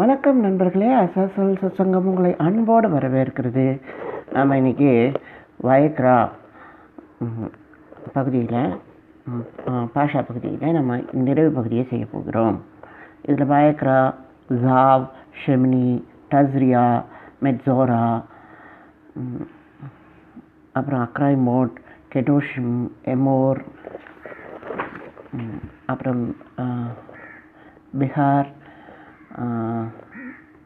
வணக்கம் நண்பர்களே, அசல் சத்சங்கம் உங்களை அன்போடு வரவேற்கிறது. நாம் இன்றைக்கி வயக்ரா பகுதியில் பாஷா பகுதியில் நம்ம நிறைவு பகுதியை செய்ய போகிறோம். இதில் வயக்ரா, ஜாவ், ஷெமினி, டஸ்ரியா, மெட்ஸோரா, அப்புறம் அக்ரைமோட், கெடோஷிம், எமோர், அப்புறம் பிஹார்,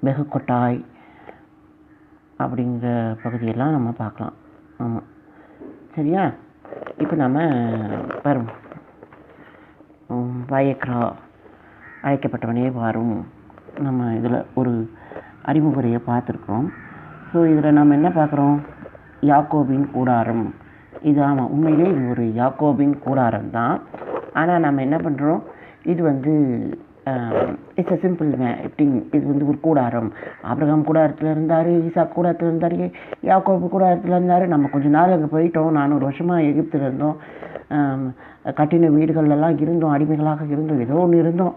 பெகுகொட்டாய் அப்படிங்கிற பகுதியெல்லாம் நம்ம பார்க்கலாம். ஆமாம், சரியா? இப்போ நம்ம வரும் வயக்ரா அழைக்கப்பட்டவனே வரும் நம்ம இதில் ஒரு அறிமுறையை பார்த்துருக்குறோம். ஸோ இதில் நம்ம என்ன பார்க்குறோம்? யாக்கோபின் கூடாரம். இது ஆமாம், உண்மையிலே இது ஒரு யாக்கோபின் கூடாரம் தான். ஆனால் நம்ம என்ன பண்ணுறோம், இது வந்து இட்ஸ் அ சிம்பிள் திங். இது வந்து ஒரு கூடாரம். ஆபிரகாம் கூடாரத்தில் இருந்தார், ஈசாக் கூடாரத்தில் இருந்தார், யாக்கோபு கூடாரத்தில் இருந்தார். நம்ம கொஞ்சம் நாள் அங்கே போயிட்டோம். 400 வருஷமாக எகிப்தில் இருந்தோம், கட்டின வீடுகள்லாம் இருந்தோம், அடிமைகளாக இருந்தோம், ஏதோ ஒன்று இருந்தோம்.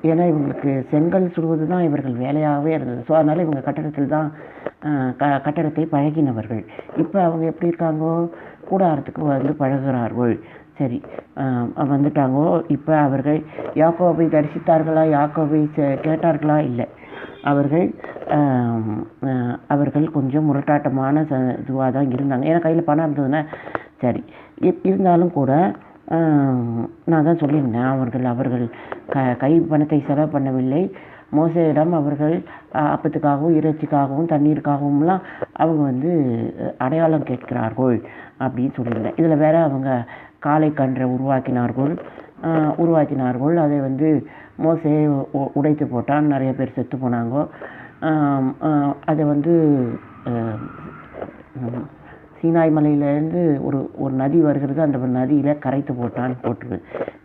ஏன்னா இவங்களுக்கு செங்கல் சுடுவது தான் இவர்கள் வேலையாகவே இருந்தது. ஸோ அதனால் இவங்க கட்டடத்தில் தான் கட்டடத்தை பழகினவர்கள். இப்போ அவங்க எப்படி இருக்காங்கோ? கூடாரத்துக்கு வந்து பழகுகிறார்கள். சரி, வந்துட்டாங்கோ. இப்போ அவர்கள் யாக்கோபை தரிசித்தார்களா? யாக்கோபை கேட்டார்களா? இல்லை. அவர்கள் கொஞ்சம் முரட்டாட்டமான இதுவாக தான் இருந்தாங்க. ஏன்னா கையில் பணம் இருந்ததுன்னா சரி. இருந்தாலும் கூட நான் தான் சொல்லியிருந்தேன், அவர்கள் கை பணத்தை செலவு பண்ணவில்லை. மோசேயிடம் அவர்கள் அப்பத்துக்காகவும் இறைச்சிக்காகவும் தண்ணீருக்காகவும்லாம் அவங்க வந்து அடையாளம் கேட்கிறார்கள் அப்படின்னு சொல்லியிருந்தேன். இதில் வேற அவங்க காளை கன்றை உருவாக்கினார்கள். அதை வந்து மோசே உடைத்து போட்டான். நிறைய பேர் செத்து போனாங்க. அதை வந்து சீனாய் மலையிலேருந்து ஒரு நதி வருகிறது. அந்த நதியில் கரைத்து போட்டான்னு போட்டுருது.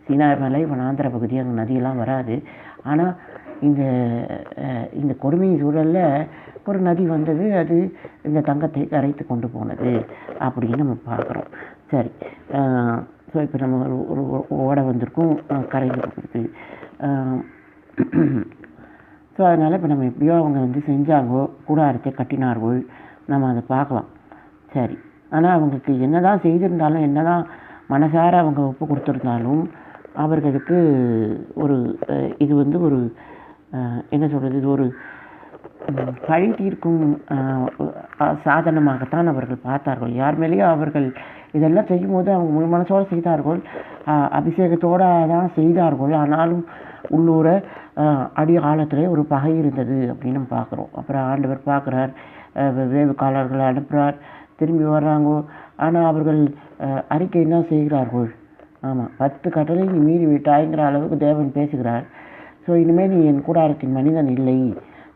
சீனாய் மலை வனாந்திர பகுதி, அங்கே நதியெல்லாம் வராது. ஆனால் இந்த கொடுமை சூழலில் ஒரு நதி வந்தது, அது இந்த தங்கத்தை கரைத்து கொண்டு போனது அப்படின்னு நம்ம பார்க்குறோம். சரி, ஸோ இப்போ நம்ம ஒரு ஓடை வந்திருக்கும், கரைந்து கொடுக்குறது. ஸோ அதனால் இப்போ நம்ம எப்படியோ அவங்க வந்து செஞ்சாங்கோ, கூடாரத்தை கட்டினார்கள், நம்ம அதை பார்க்கலாம். சரி, ஆனால் அவங்களுக்கு என்ன தான் செய்திருந்தாலும், என்ன தான் மனசார அவங்க ஒப்பு கொடுத்துருந்தாலும், அவர்களுக்கு ஒரு இது வந்து ஒரு என்ன சொல்கிறது, இது ஒரு பழி தீர்க்கும் சாதனமாகத்தான் அவர்கள் பார்த்தார்கள். யார் மேலேயும் அவர்கள் இதெல்லாம் செய்யும்போது அவங்க முழு மனசோடு செய்தார்கள், அபிஷேகத்தோடு தான் செய்தார்கள். ஆனாலும் உள்ளூர அடி ஆழத்திலே ஒரு பகை இருந்தது அப்படின்னு நம்ம பார்க்குறோம். அப்புறம் ஆண்டவர் பார்க்குறார், வேவுக்காரர்களை அனுப்புகிறார், திரும்பி வர்றாங்க. ஆனால் அவர்கள் அறிக்கை என்ன செய்கிறார்கள்? ஆமாம், 10 கட்டளை நீ மீறி விட்டாய்ங்கிற அளவுக்கு தேவன் பேசுகிறார். ஸோ இனிமேல் நீ என் கூடாரத்தின் மனிதன் இல்லை,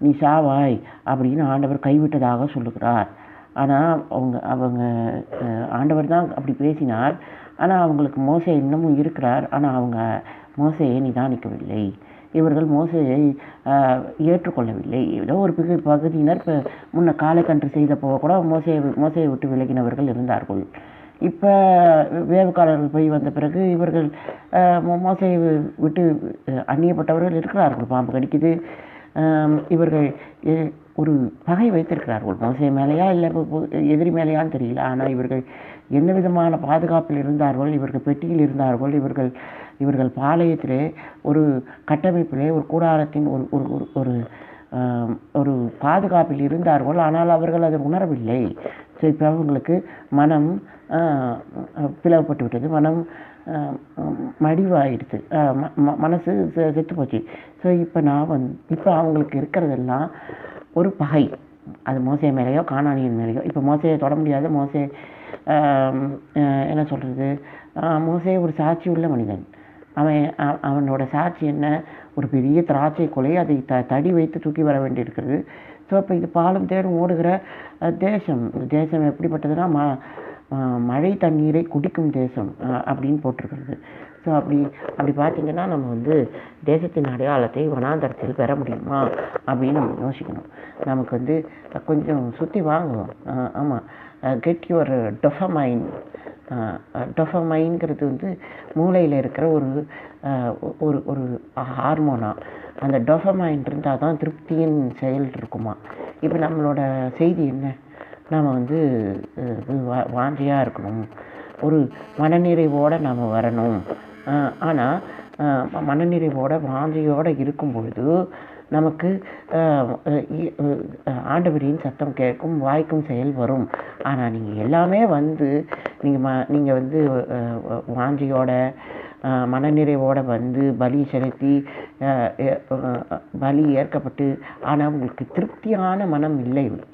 நீ சாவாய் அப்படின்னு ஆண்டவர் கைவிட்டதாக சொல்லுகிறார். ஆனால் அவங்க ஆண்டவர் தான் அப்படி பேசினார். ஆனால் அவங்களுக்கு மோசே இன்னமும் இருக்கிறார். ஆனால் அவங்க மோசையை நிதானிக்கவில்லை. இவர்கள் மோசையை ஏற்றுக்கொள்ளவில்லை. ஏதோ ஒரு பகுதியினர் இப்போ முன்ன காளைக்கன்று செய்தப்போ கூட மோசையை விட்டு விலகினவர்கள் இருந்தார்கள். இப்போ வேவுக்காரர்கள் போய் வந்த பிறகு இவர்கள் மோசையை விட்டு அந்நியப்பட்டவர்கள் இருக்கிறார்கள். பாம்பு கடிக்குது. இவர்கள் ஒரு பகை வைத்திருக்கிறார்கள். மோசே மேலேயா இல்லை எதிரி மேலேயான்னு தெரியல. ஆனால் இவர்கள் என்ன விதமான பாதுகாப்பில் இருந்தார்கள்? இவர்கள் பெட்டியில் இருந்தார்கள். இவர்கள் பாளையத்திலே ஒரு கட்டமைப்பிலே ஒரு கூடாரத்தின் ஒரு ஒரு பாதுகாப்பில் இருந்தார்கள். ஆனால் அவர்கள் அதை உணரவில்லை. ஸோ இப்போ அவங்களுக்கு மனம் பிளவுபட்டு விட்டது, மனம் மடிவாயிடுச்சு, மனசு செத்து போச்சு. ஸோ இப்போ அவங்களுக்கு இருக்கிறதெல்லாம் ஒரு பகை. அது மோசே மேலேயோ கானானியன் மேலேயோ. இப்போ மோசையை தொட முடியாது. மோசே என்ன சொல்கிறது, மோசே ஒரு சாட்சி உள்ள மனிதன். அவனோட சாட்சி என்ன? ஒரு பெரிய திராட்சை கொலை, அதை தடி வைத்து தூக்கி வர வேண்டியிருக்கிறது. ஸோ இப்போ இது பாலும் தேடும் ஓடுகிற தேசம் எப்படிப்பட்டதுன்னா மழை தண்ணீரை குடிக்கும் தேசம் அப்படின்னு போட்டிருக்கிறது. ஸோ அப்படி பார்த்திங்கன்னா நம்ம வந்து தேசத்தின் அடையாளத்தை வனாந்தரத்தில் பெற முடியுமா அப்படின்னு நம்ம யோசிக்கணும். நமக்கு வந்து கொஞ்சம் சுற்றி வாங்குவோம். ஆமாம், கெட் யுவர் டொஃபமைன். டொஃபமைன்கிறது வந்து மூளையில் இருக்கிற ஒரு ஒரு ஹார்மோனா. அந்த டோபமைன் இருந்தால் தான் திருப்தியின் செயல் இருக்குமா. இப்போ நம்மளோட செய்தி என்ன, நாம் வந்து வாஞ்சியாக இருக்கணும், ஒரு மனநிறைவோடு நாம் வரணும். ஆனால் மனநிறைவோட வாஞ்சியோடு இருக்கும் பொழுது நமக்கு ஆண்டவரின் சத்தம் கேட்கும், வாய்க்கும் செயல் வரும். ஆனால் நீங்கள் எல்லாமே வந்து நீங்கள் வந்து வாஞ்சியோட மனநிறைவோடு வந்து பலி செலுத்தி பலி ஏற்கப்பட்டு ஆனால் உங்களுக்கு திருப்தியான மனம்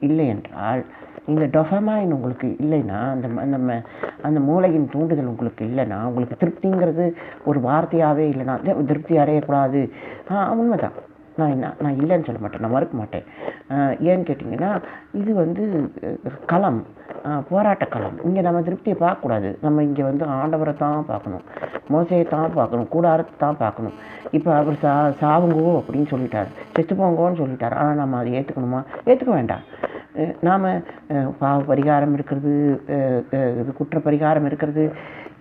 இல்லை என்றால், இந்த டொபமைன் உங்களுக்கு இல்லைன்னா, அந்த மூளையின் தூண்டுதல் உங்களுக்கு இல்லைன்னா, உங்களுக்கு திருப்திங்கிறது ஒரு வார்த்தையாகவே இல்லைன்னா, திருப்தி அடையக்கூடாது. உண்மைதான், நான் இல்லைன்னு சொல்ல மாட்டேன், நான் மறுக்க மாட்டேன். ஏன்னு கேட்டிங்கன்னா, இது வந்து களம், போராட்ட களம். இங்கே நம்ம திருப்தியை பார்க்கக்கூடாது. நம்ம இங்கே வந்து ஆண்டவரை தான் பார்க்கணும், மோசையை தான் பார்க்கணும், கூடாரத்தை தான் பார்க்கணும். இப்போ அவர் சாவுங்கோ அப்படின்னு சொல்லிட்டார், செத்து போங்கோன்னு சொல்லிட்டார். ஆனால் நம்ம அதை ஏற்றுக்கணுமா? ஏற்றுக்க வேண்டாம். நாம் பாவ பரிகாரம் இருக்கிறது, இது குற்ற பரிகாரம் இருக்கிறது,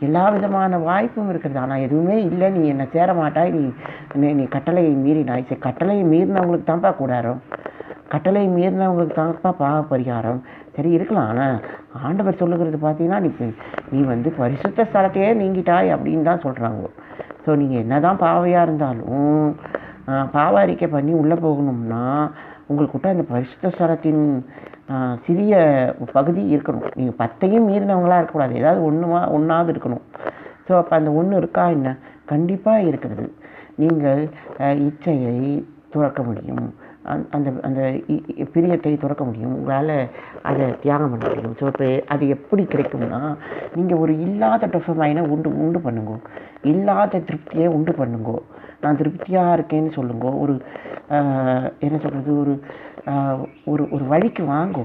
எல்லா விதமான வாய்ப்பும் இருக்கிறது. ஆனால் எதுவுமே இல்லை, நீ என்னை சேர மாட்டாய், நீ கட்டளையை மீறினாய். சரி, கட்டளையை மீறினவங்களுக்கு தான்ப்பா கூடாரம், கட்டளை மீறினவங்களுக்கு தான்ப்பா பாவ பரிகாரம். சரி இருக்கலாம். ஆனால் ஆண்டவர் சொல்லுகிறது பார்த்தீங்கன்னா, நீ வந்து பரிசுத்த ஸ்தலத்தையே நீங்கிட்டாய் அப்படின்னு தான் சொல்கிறாங்க. ஸோ நீங்கள் என்ன தான் பாவையாக இருந்தாலும் பாவ அறிக்கை பண்ணி உள்ளே போகணும்னா உங்கள்கிட்ட அந்த பரிசுத்த ஸ்தலத்தின் சிறிய பகுதி இருக்கணும். நீங்கள் 10ஐயும் மீறினவங்களாக இருக்கக்கூடாது, ஏதாவது ஒன்றாவது இருக்கணும். ஸோ அப்போ அந்த ஒன்று இருக்கா என்ன? கண்டிப்பாக இருக்கிறது. நீங்கள் இச்சையை துறக்க முடியும், அந்த பிரியத்தை துறக்க முடியும், உங்களால் அதை தியாகம் பண்ண முடியும். ஸோ இப்போ அது எப்படி கிடைக்கும்னா, நீங்கள் ஒரு இல்லாத டொபமைனை உண்டு பண்ணுங்கோ, இல்லாத திருப்தியை உண்டு பண்ணுங்கோ. நான் திருப்தியாக இருக்கேன்னு சொல்லுங்க. ஒரு என்ன சொல்கிறது, ஒரு வழிக்கு வாங்கோ.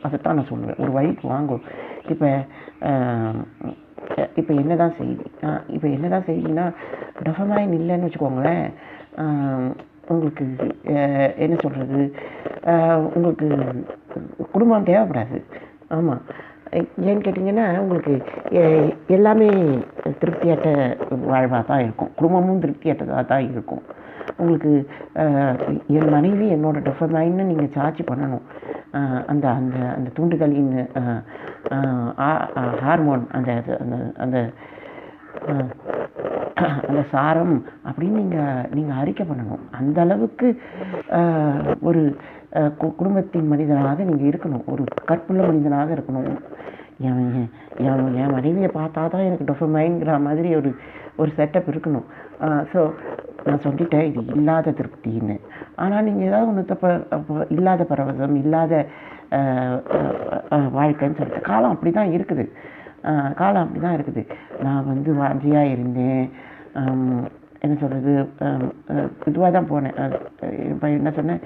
அதைத்தான் நான் சொல்லுவேன், ஒரு வழிக்கு வாங்கோ. இப்போ என்ன தான் செய்தின்னா, டொபமைன் இல்லைன்னு வச்சுக்கோங்களேன், உங்களுக்கு என்ன சொல்கிறது, உங்களுக்கு குடும்பம் தேவைப்படாது. ஆமாம், ஏன்னு கேட்டிங்கன்னா, உங்களுக்கு எல்லாமே திருப்தியற்ற வாழ்வாக தான் இருக்கும், குடும்பமும் திருப்தியற்றதாக தான் இருக்கும். உங்களுக்கு என் மனைவி என்னோட டொபமைன்னு நீங்கள் சாட்சி பண்ணணும். அந்த அந்த அந்த தூண்டுதலின் ஹார்மோன், அந்த அந்த அந்த சாரம் அப்படின்னு நீங்கள் அறிக்கை பண்ணணும். அந்த அளவுக்கு ஒரு குடும்பத்தின் மனிதனாக நீங்கள் இருக்கணும், ஒரு கற்புள்ள மனிதனாக இருக்கணும். என் மனைவியை பார்த்தா தான் எனக்கு டொபமைன்ங்கிற மாதிரி ஒரு செட்டப் இருக்கணும். ஸோ நான் சொல்லிட்டேன், இது இல்லாத திருப்தின்னு. ஆனால் நீங்கள் ஏதாவது ஒன்று இல்லாத பரவசம், இல்லாத வாழ்க்கைன்னு சொல்லிட்டு காலம் அப்படி தான் இருக்குது. நான் வந்து வாஞ்சியாக இருந்தேன், என்ன சொல்கிறது, இதுவாக தான் போனேன். இப்போ என்ன சொன்னேன்,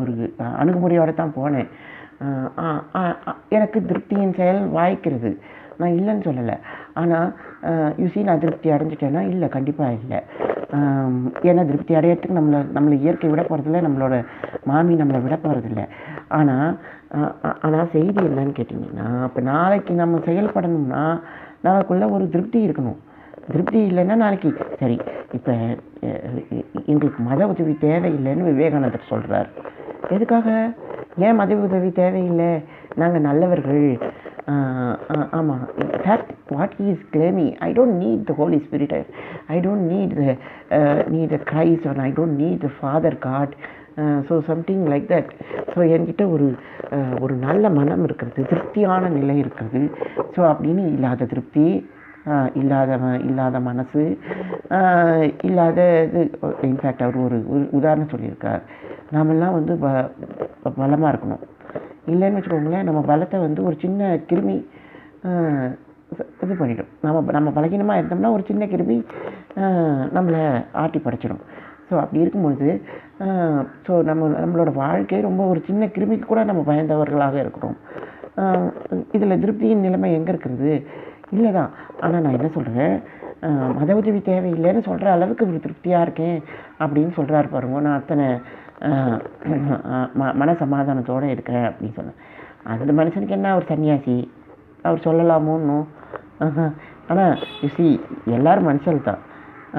ஒரு அணுகுமுறையோடு தான் போனேன். எனக்கு திருப்தியின் செயல் வாய்க்கிறது, நான் இல்லைன்னு சொல்லலை. ஆனால் நான் திருப்தி அடைஞ்சிட்டேன்னா இல்லை, கண்டிப்பாக இல்லை. ஏன்னா திருப்தி அடையிறதுக்கு நம்மளை இயற்கை விட போகிறதில்ல, நம்மளோட மாமி நம்மளை விட போகிறதில்ல. ஆனால் செய்தி என்னன்னு கேட்டிங்கன்னா, இப்போ நாளைக்கு நம்ம செயல்படணும்னா நமக்குள்ள ஒரு திருப்தி இருக்கணும். திருப்தி இல்லைன்னா நாளைக்கு சரி, இப்போ எங்களுக்கு மத உதவி தேவையில்லைன்னு விவேகானந்தர் சொல்கிறார். எதுக்காக? ஏன் மத உதவி தேவையில்லை? நாங்கள் நல்லவர்கள். ஆமாம், what he is claiming, I don't need the Holy Spirit, I don't need the Christ, I don't need the Father God. So something like that. So என்கிட்ட ஒரு நல்ல மனம் இருக்கிறது, திருப்தியான நிலை இருக்கிறது. ஸோ அப்படின்னு இல்லாத திருப்தி, இல்லாத மனசு, இல்லாத இது. இன்ஃபேக்ட் அவர் ஒரு உதாரணம் சொல்லியிருக்கார், நாமெல்லாம் வந்து பலமாக இருக்கணும். இல்லைன்னு வச்சுக்கோங்களேன், நம்ம பலத்தை வந்து ஒரு சின்ன கிருமி இது பண்ணிடும். நம்ம பலகீனமாக இருந்தோம்னா ஒரு சின்ன கிருமி நம்மளை ஆட்டி படைச்சிடும். ஸோ அப்படி இருக்கும்பொழுது நம்மளோட வாழ்க்கை ரொம்ப ஒரு சின்ன கிருமிக்கு கூட நம்ம பயந்தவர்களாக இருக்கிறோம். இதில் திருப்தியின் நிலைமை எங்கே இருக்கிறது? இல்லை தான். ஆனால் நான் என்ன சொல்கிறேன், மத உதவி தேவையில்லைன்னு சொல்கிற அளவுக்கு ஒரு திருப்தியாக இருக்கேன் அப்படின்னு சொல்கிறாரு பாருங்க. நான் அத்தனை மன சமாதானத்தோடு இருக்கிறேன் அப்படின்னு சொன்னேன். அந்த மனுஷனுக்கு என்ன, ஒரு சன்னியாசி, அவர் சொல்லலாமோன்னு. ஆனால் எல்லோரும் மனுஷன் தான்.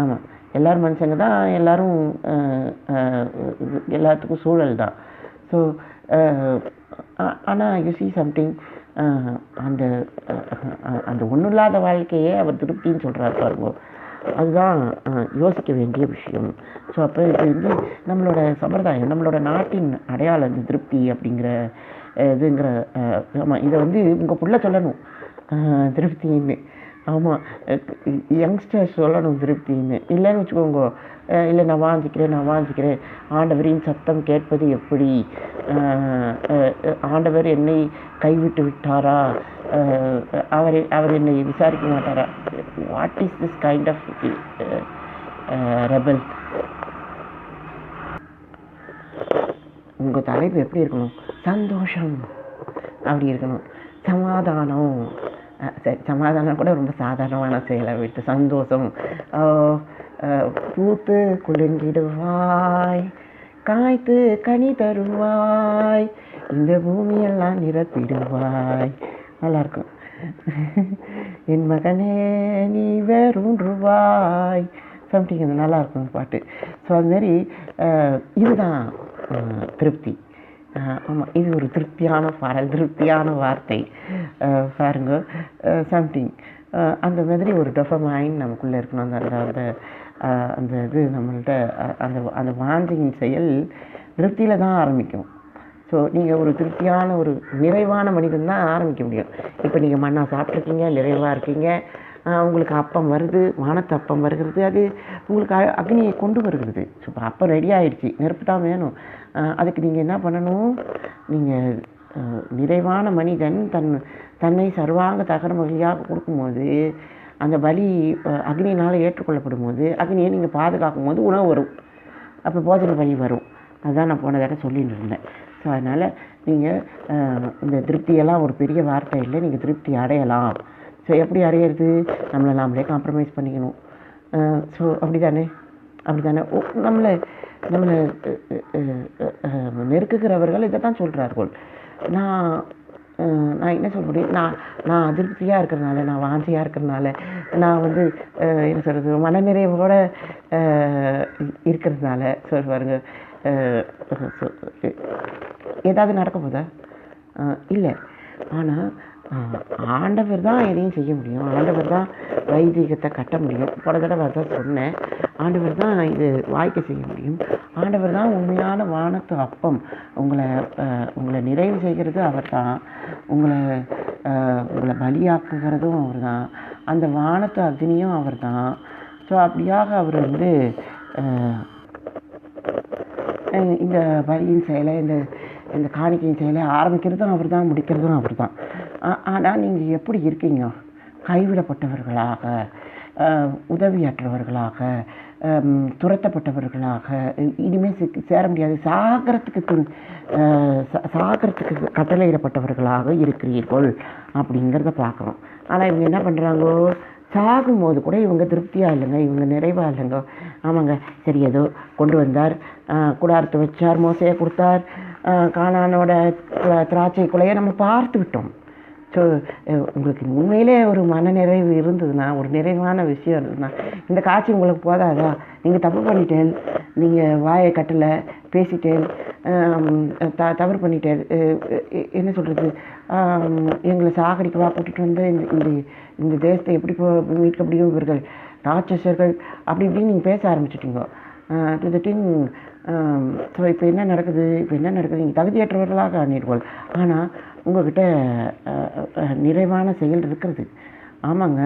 ஆமாம், எல்லோரும் மனுஷங்க தான், எல்லோரும் எல்லாத்துக்கும் சூழல் தான். ஸோ ஆனால் யூ சி சம்திங், அந்த அந்த ஒன்றும் இல்லாத வாழ்க்கையே அவர் திருப்தின்னு சொல்கிறார் பாருங்க. அதுதான் யோசிக்க வேண்டிய விஷயம். ஸோ அப்போ இது வந்து நம்மளோட சம்பிரதாயம், நம்மளோட நாட்டின் அடையாளம் இந்த திருப்தி அப்படிங்கிற இதுங்கிற. ஆமாம், இதை வந்து உங்கள் புள்ள சொல்லணும் திருப்தின்னு. ஆமாம், யங்ஸ்டர்ஸ் சொல்லணும் திருப்தின்னு. இல்லைன்னு வச்சுக்கோங்க, இல்லை நான் வாஞ்சிக்கிறேன், ஆண்டவரின் சத்தம் கேட்பது எப்படி, ஆண்டவர் என்னை கைவிட்டு விட்டாரா, அவர் என்னை விசாரிக்க மாட்டாரா, what is this kind of rebel. உங்கள் தலைப்பு எப்படி இருக்கணும்? சந்தோஷம் அப்படி இருக்கணும். சமாதானம், சரி, சமாதானம் கூட ரொம்ப சாதாரணமான செயலை விட்டு சந்தோஷம். பூத்து குலுங்கிடுவாய், காய்த்து கனி தருவாய், இந்த பூமியெல்லாம் நிரப்பிடுவாய். நல்லாயிருக்கும். என் மகனே நீ வேறூன்றுவாய் சம்திங், அது நல்லாயிருக்கும் பாட்டு. ஸோ அதுமாரி இதுதான் திருப்தி. ஆமாம், இது ஒரு திருப்தியான பாடல், திருப்தியான வார்த்தை பாருங்க. சம்திங் அந்த மாதிரி ஒரு டொபமைன் நமக்குள்ளே இருக்கணும். அந்த அந்த அந்த இது நம்மள்கிட்ட அந்த அந்த வாஞ்சியின் செயல் திருப்தியில் தான் ஆரம்பிக்கும். ஸோ நீங்கள் ஒரு திருப்தியான ஒரு நிறைவான மனிதன் தான் ஆரம்பிக்க முடியும். இப்போ நீங்கள் மண்ணா சாப்பிட்ருக்கீங்க, நிறைவாக இருக்கீங்க, உங்களுக்கு அப்பம் வருது, வானத்து அப்பம் வருகிறது, அது உங்களுக்கு அக்னியை கொண்டு வருகிறது. ஸோ இப்போ அப்பம் ரெடி ஆகிடுச்சு, நெருப்பு தான் வேணும். அதுக்கு நீங்கள் என்ன பண்ணணும்? நீங்கள் நிறைவான மனிதன் தன்னை சர்வாங்க தகர மகிழியாக கொடுக்கும்போது, அந்த பலி அக்னியினால் ஏற்றுக்கொள்ளப்படும் போது, அக்னியை நீங்கள் பாதுகாக்கும் போது உணவு வரும், அப்போ போஜன பலி வரும். அதுதான் நான் போன தடவை சொல்லிட்டு இருந்தேன். ஸோ அதனால் நீங்கள் இந்த திருப்தியெல்லாம் ஒரு பெரிய வார்த்தை இல்லை, நீங்கள் திருப்தி அடையலாம். ஸோ எப்படி அடையிறது? நாமளே காம்ப்ரமைஸ் பண்ணிக்கணும். ஸோ அப்படி தானே நம்மளை நெருக்குகிறவர்கள் இதை தான் சொல்கிறார்கள். நான் என்ன சொல்ல முடியும்? நான் அதிருப்தியாக இருக்கிறதுனால, நான் வாஞ்சியாக இருக்கிறதுனால, நான் வந்து என்ன சொல்கிறது, மனநிறைவோடு இருக்கிறதுனால பாருங்க, ஏதாவது நடக்க போதா? இல்லை. ஆனால் ஆண்டவர் தான் எதையும் செய்ய முடியும். ஆண்டவர் தான் வைதிகத்தை கட்ட முடியும். பல தடவை தான் சொன்னேன். ஆண்டவர் தான் இது வாய்க்க செய்ய முடியும். ஆண்டவர் தான் உண்மையான வானத்து அப்பம். உங்களை நிறைவு செய்கிறது அவர் தான். உங்களை பலியாக்குகிறதும் அவர் தான். அந்த வானத்து அக்னியும் அவர் தான். ஸோ அப்படியாக அவர் வந்து இந்த பலியின் செயலை, இந்த காணிக்கையின் செயலை ஆரம்பிக்கிறதும் அவர் தான், முடிக்கிறதும் அவர் தான். ஆனால் நீங்கள் எப்படி இருக்கீங்க? கைவிடப்பட்டவர்களாக, உதவியற்றவர்களாக, துரத்தப்பட்டவர்களாக, இனிமேல் சேர முடியாது, சாகரத்துக்கு கட்டளையிடப்பட்டவர்களாக இருக்கிறீர்கள் அப்படிங்கிறத பார்க்குறோம். ஆனால் இவங்க என்ன பண்ணுறாங்கோ? சாகும்போது கூட இவங்க திருப்தியாக இல்லைங்க, இவங்க நிறைவாக இல்லைங்க. ஆமாங்க, சரி, ஏதோ கொண்டு வந்தார், குடாரத்தை வச்சார், மோசையை கொடுத்தார், கானானோட திராட்சை குலையை நம்ம பார்த்து விட்டோம். ஸோ உங்களுக்கு உண்மையிலே ஒரு மனநிறைவு இருந்ததுன்னா, ஒரு நிறைவான விஷயம் இருந்ததுன்னா, இந்த காட்சி உங்களுக்கு போதாதா? நீங்கள் தப்பு பண்ணிட்டேன், நீங்கள் வாயை கட்டலை, பேசிட்டேன், தவறு பண்ணிட்டேன், என்ன சொல்கிறது, எங்களை சாகடிக்கவா கூட்டிகிட்டு வந்து இந்த தேசத்தை எப்படி மீட்க முடியும், இவர்கள் ராட்சசர்கள், அப்படி இப்படின்னு நீங்கள் பேச ஆரம்பிச்சிட்டிங்க. To the thing. ஸோ இப்போ என்ன நடக்குது? நீங்கள் தகுதியற்றவர்களாக ஆனீர்கள். ஆனால் உங்கள்கிட்ட நிறைவான செயல் இருக்கிறது. ஆமாங்க,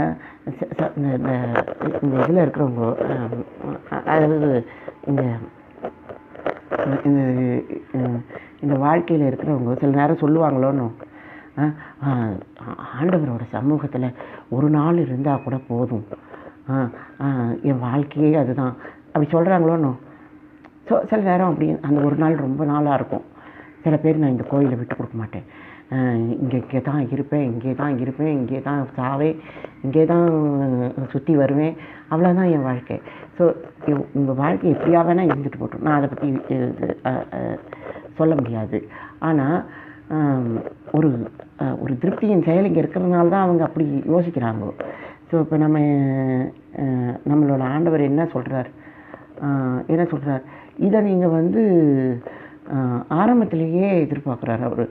இந்த இதில் இருக்கிறவங்க, அதாவது இந்த வாழ்க்கையில் இருக்கிறவங்க சில நேரம் சொல்லுவாங்களோன்னு, ஆண்டவரோட சமூகத்தில் ஒரு நாள் இருந்தால் கூட போதும், என் வாழ்க்கையே அதுதான், அப்படி சொல்கிறாங்களோன்னு. ஸோ சில நேரம் அப்படி அந்த ஒரு நாள் ரொம்ப நாளாக இருக்கும். சில பேர் நான் இந்த கோயிலை விட்டு கொடுக்க மாட்டேன், இங்கே தான் இருப்பேன், இங்கே தான் சாவே, இங்கே தான் சுற்றி வருவேன், அவ்வளோதான் என் வாழ்க்கை. ஸோ உங்கள் வாழ்க்கை எப்படியா வேணால் இருந்துட்டு போட்டோம், நான் அதை பற்றி சொல்ல முடியாது. ஆனால் ஒரு திருப்தியின் செயல் இங்கே இருக்கிறதுனால தான் அவங்க அப்படி யோசிக்கிறாங்க. ஸோ இப்போ நம்மளோட ஆண்டவர் என்ன சொல்கிறார்? என்ன சொல்கிறார், இதை நீங்கள் வந்து ஆரம்பத்திலேயே எதிர்பார்க்குறாரு அவர்.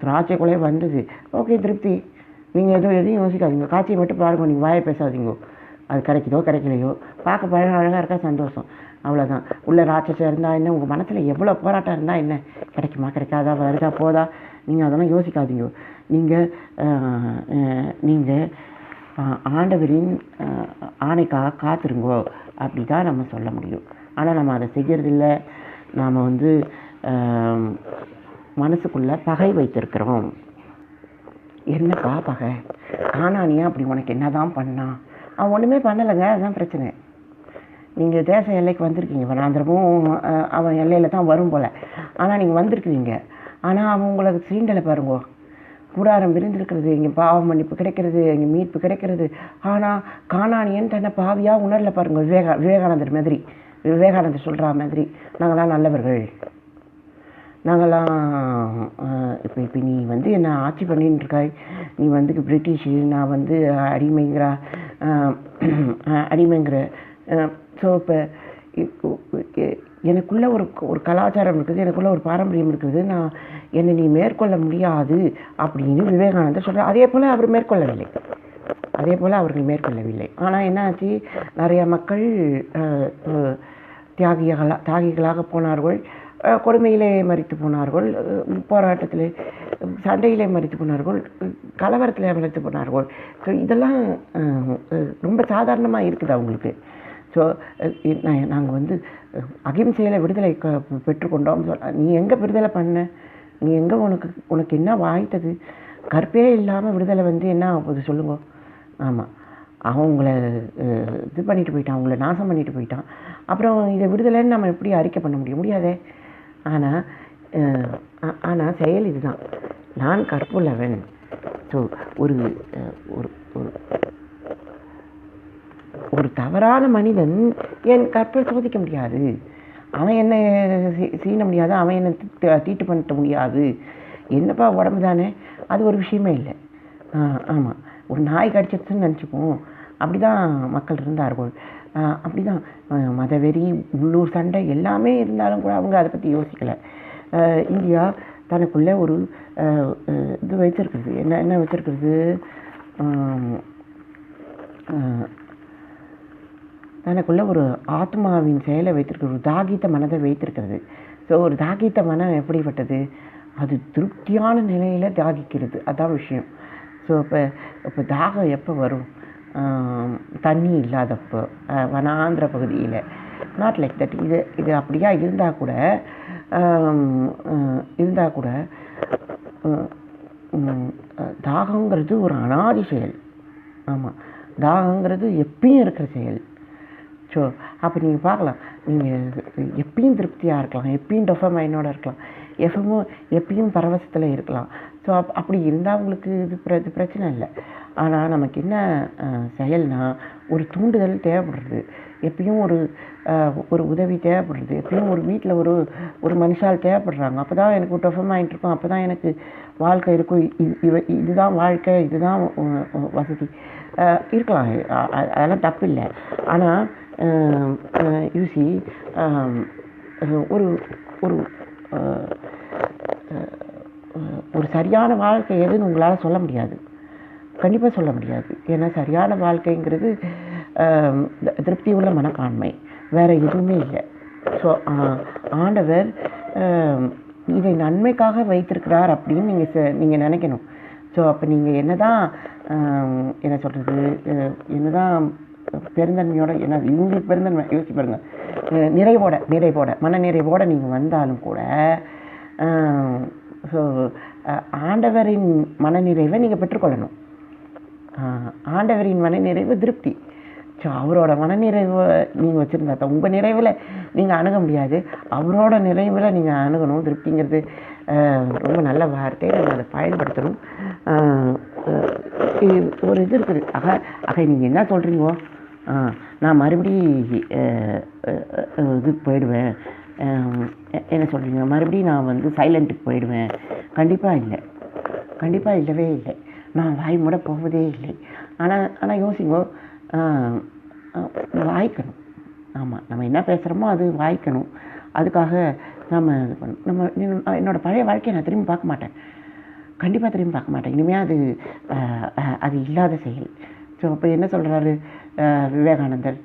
திராட்சை கொலை வந்தது, ஓகே திருப்தி, நீங்கள் எதையும் யோசிக்காதீங்க, காட்சியை மட்டும் பாருங்க, நீங்கள் வாயை பேசாதீங்க, அது கிடைக்குதோ கிடைக்கலையோ, பார்க்க பழக அழகாக இருக்கா சந்தோஷம், அவ்வளோதான். உள்ள ராட்சசம் இருந்தால் என்ன, உங்கள் மனசில் எவ்வளோ போராட்டம் இருந்தால் என்ன, கிடைக்குமா கிடைக்காதா வருதா போதா, நீங்கள் அதெல்லாம் யோசிக்காதீங்க. நீங்கள் ஆண்டவரின் ஆணைக்காக காத்திருங்கோ, அப்படி தான் நம்ம சொல்ல முடியும். ஆனால் நம்ம அதை செய்கிறதில்ல. நாம் வந்து மனசுக்குள்ளே பகை வைத்திருக்கிறோம். என்னப்பா பகை, காணானியா அப்படி உனக்கு என்ன தான் பண்ணான், அவன் ஒன்றுமே பண்ணலைங்க, அதுதான் பிரச்சனை. நீங்கள் தேச எல்லைக்கு வந்திருக்கீங்க, வனாந்திரமும் அவன் எல்லையில் தான் வரும் போல், ஆனால் நீங்கள் வந்திருக்கிறீங்க. ஆனால் அவன் உங்களுக்கு சீண்டலை பாருங்கோ, கூடாரம் விரிந்திருக்கிறது, இங்கே பாவ மன்னிப்பு கிடைக்கிறது, இங்கே மீட்பு கிடைக்கிறது. ஆனால் காணானியன் தன்னை பாவியாக உணரல பாருங்க. விவேகானந்தர் மாதிரி, விவேகானந்தர் சொல்கிற மாதிரி, நாங்களாம் நல்லவர்கள், நாங்களாம் இப்போ நீ வந்து என்ன ஆட்சி பண்ணின்னு இருக்காய், நீ வந்து பிரிட்டிஷு, நான் வந்து அடிமைங்கிற. ஸோ இப்போ எனக்குள்ளே ஒரு கலாச்சாரம் இருக்குது, எனக்குள்ளே ஒரு பாரம்பரியம் இருக்குது, என்னை நீ மேற்கொள்ள முடியாது அப்படின்னு விவேகானந்தர் சொல்கிறார். அதே போல் அவர் மேற்கொள்ளவில்லை, அவர்கள் மேற்கொள்ளவில்லை. ஆனால் என்ன ஆச்சு, நிறைய மக்கள் தியாகிகளாக போனார்கள், கொடுமையிலே மரித்து போனார்கள், போராட்டத்தில் சண்டையிலே மரித்து போனார்கள், கலவரத்தில் மரித்து போனார்கள். ஸோ இதெல்லாம் ரொம்ப சாதாரணமாக இருக்குது அவங்களுக்கு. ஸோ நாங்கள் வந்து அகிம்சையில் விடுதலை பெற்றுக்கொண்டோம் சொல்ல, நீ எங்கே விடுதலை பண்ண, நீ எங்கே உனக்கு என்ன வாய்த்தது, கற்பே இல்லாமல் விடுதலை வந்து என்ன ஆகுது சொல்லுங்க. ஆமாம், அவங்கள இது பண்ணிட்டு போயிட்டான், அவங்கள நாசம் பண்ணிட்டு போயிட்டான். அப்புறம் இதை விடுதலைன்னு நம்ம எப்படி அறிக்கை பண்ண முடியாதே. ஆனால் செயல் இதுதான், நான் கற்புள்ளவன். ஸோ ஒரு ஒரு தவறான மனிதன் என் கற்பை சோதிக்க முடியாது, அவன் என்னை சீன முடியாது, அவன் என்னை தீட்டு பண்ணிட்ட முடியாது. என்னப்பா உடம்பு தானே, அது ஒரு விஷயமே இல்லை. ஆமாம், ஒரு நாய் கடிச்சிடுச்சுன்னு நினச்சிப்போம். அப்படி தான் மக்கள் இருந்தார்கள். அப்படி தான் மதவெறி, உள்ளூர் சண்டை எல்லாமே இருந்தாலும் கூட அவங்க அதை பற்றி யோசிக்கலை. இந்தியா தனக்குள்ளே ஒரு இது வச்சிருக்கிறது, என்ன வச்சிருக்கிறது, தனக்குள்ளே ஒரு ஆத்மாவின் செயலை வைத்திருக்கிறது, ஒரு தாகித்த மனதை வைத்திருக்கிறது. ஸோ ஒரு தாகித்த மனம் எப்படிப்பட்டது, அது திருப்தியான நிலையில் தாகிக்கிறது, அதான் விஷயம். ஸோ இப்போ தாகம் எப்போ வரும், தண்ணி இல்லாதப்போ, வனாந்திர பகுதியில், நாட் லைக் தட். இது அப்படியா இருந்தால் கூட தாகங்கிறது ஒரு அனாதி செயல். ஆமாம், தாகங்கிறது எப்பயும் இருக்கிற செயல். ஸோ அப்போ நீங்கள் பார்க்கலாம், நீங்கள் எப்பயும் திருப்தியாக இருக்கலாம், எப்பயும் டொஃபமைனோட இருக்கலாம், எப்பயும் பரவசத்தில் இருக்கலாம். ஸோ அப்படி இருந்தால் உங்களுக்கு இது பிரச்சனை இல்லை. ஆனால் நமக்கு என்ன செயல்னால், ஒரு தூண்டுதல் தேவைப்படுறது, எப்பயும் ஒரு உதவி தேவைப்படுறது, எப்பயும் ஒரு வீட்டில் ஒரு மனுஷால் தேவைப்படுறாங்க. அப்போ தான் எனக்கு டொஃபமைன் இருக்கும், அப்போ தான் எனக்கு வாழ்க்கை இருக்கும், இதுதான் வாழ்க்கை, இதுதான் வசதி இருக்கலாம், அதெல்லாம் தப்பு இல்லை. ஆனால் யூசி ஒரு ஒரு சரியான வாழ்க்கை எதுன்னு உங்களால் சொல்ல முடியாது, கண்டிப்பாக சொல்ல முடியாது. ஏன்னா சரியான வாழ்க்கைங்கிறது திருப்தி உள்ள மனப்பான்மை, வேறு எதுவுமே இல்லை. ஸோ ஆண்டவர் இதை நன்மைக்காக வைத்திருக்கிறார் அப்படின்னு நீங்கள் நினைக்கணும். ஸோ அப்போ நீங்கள் என்ன சொல்கிறது, என்னதான் பெருந்தன்மையோட, என்ன இவங்களுக்கு பெருந்தன்மை யோசிச்சு பாருங்க, நிறைவோட மன நிறைவோட நீங்கள் வந்தாலும் கூட ஸோ ஆண்டவரின் மனநிறைவை நீங்கள் பெற்றுக்கொள்ளணும். ஆண்டவரின் மனநிறைவு திருப்தி. ஸோ அவரோட மனநிறைவை நீங்கள் வச்சுருந்தா தான் உங்கள் நிறைவில் நீங்கள் அணுக முடியாது, அவரோட நிறைவில் நீங்கள் அணுகணும். திருப்திங்கிறது ரொம்ப நல்ல வார்த்தை, நம்ம அதை பயன்படுத்தணும். ஒரு இது இருக்குது, நீங்கள் என்ன சொல்கிறீங்கோ, நான் மறுபடி இதுக்கு போயிடுவேன், என்ன சொல்கிறீங்க, மறுபடியும் நான் வந்து சைலண்ட்டுக்கு போயிடுவேன். கண்டிப்பாக இல்லவே இல்லை, நான் வாய் மூட போவதே இல்லை. ஆனால் யோசிங்கோ, வாய்க்கணும், ஆமாம், நம்ம என்ன பேசுகிறோமோ அது வாய்க்கணும். அதுக்காக நம்ம இது பண்ணணும். என்னோடய பழைய வாழ்க்கையை நான் திரும்பி பார்க்க மாட்டேன், கண்டிப்பாக திரும்பி பார்க்க மாட்டேன். இனிமேல் அது இல்லாத செயல். ஸோ அப்போ என்ன சொல்கிறாரு விவேகானந்தர்?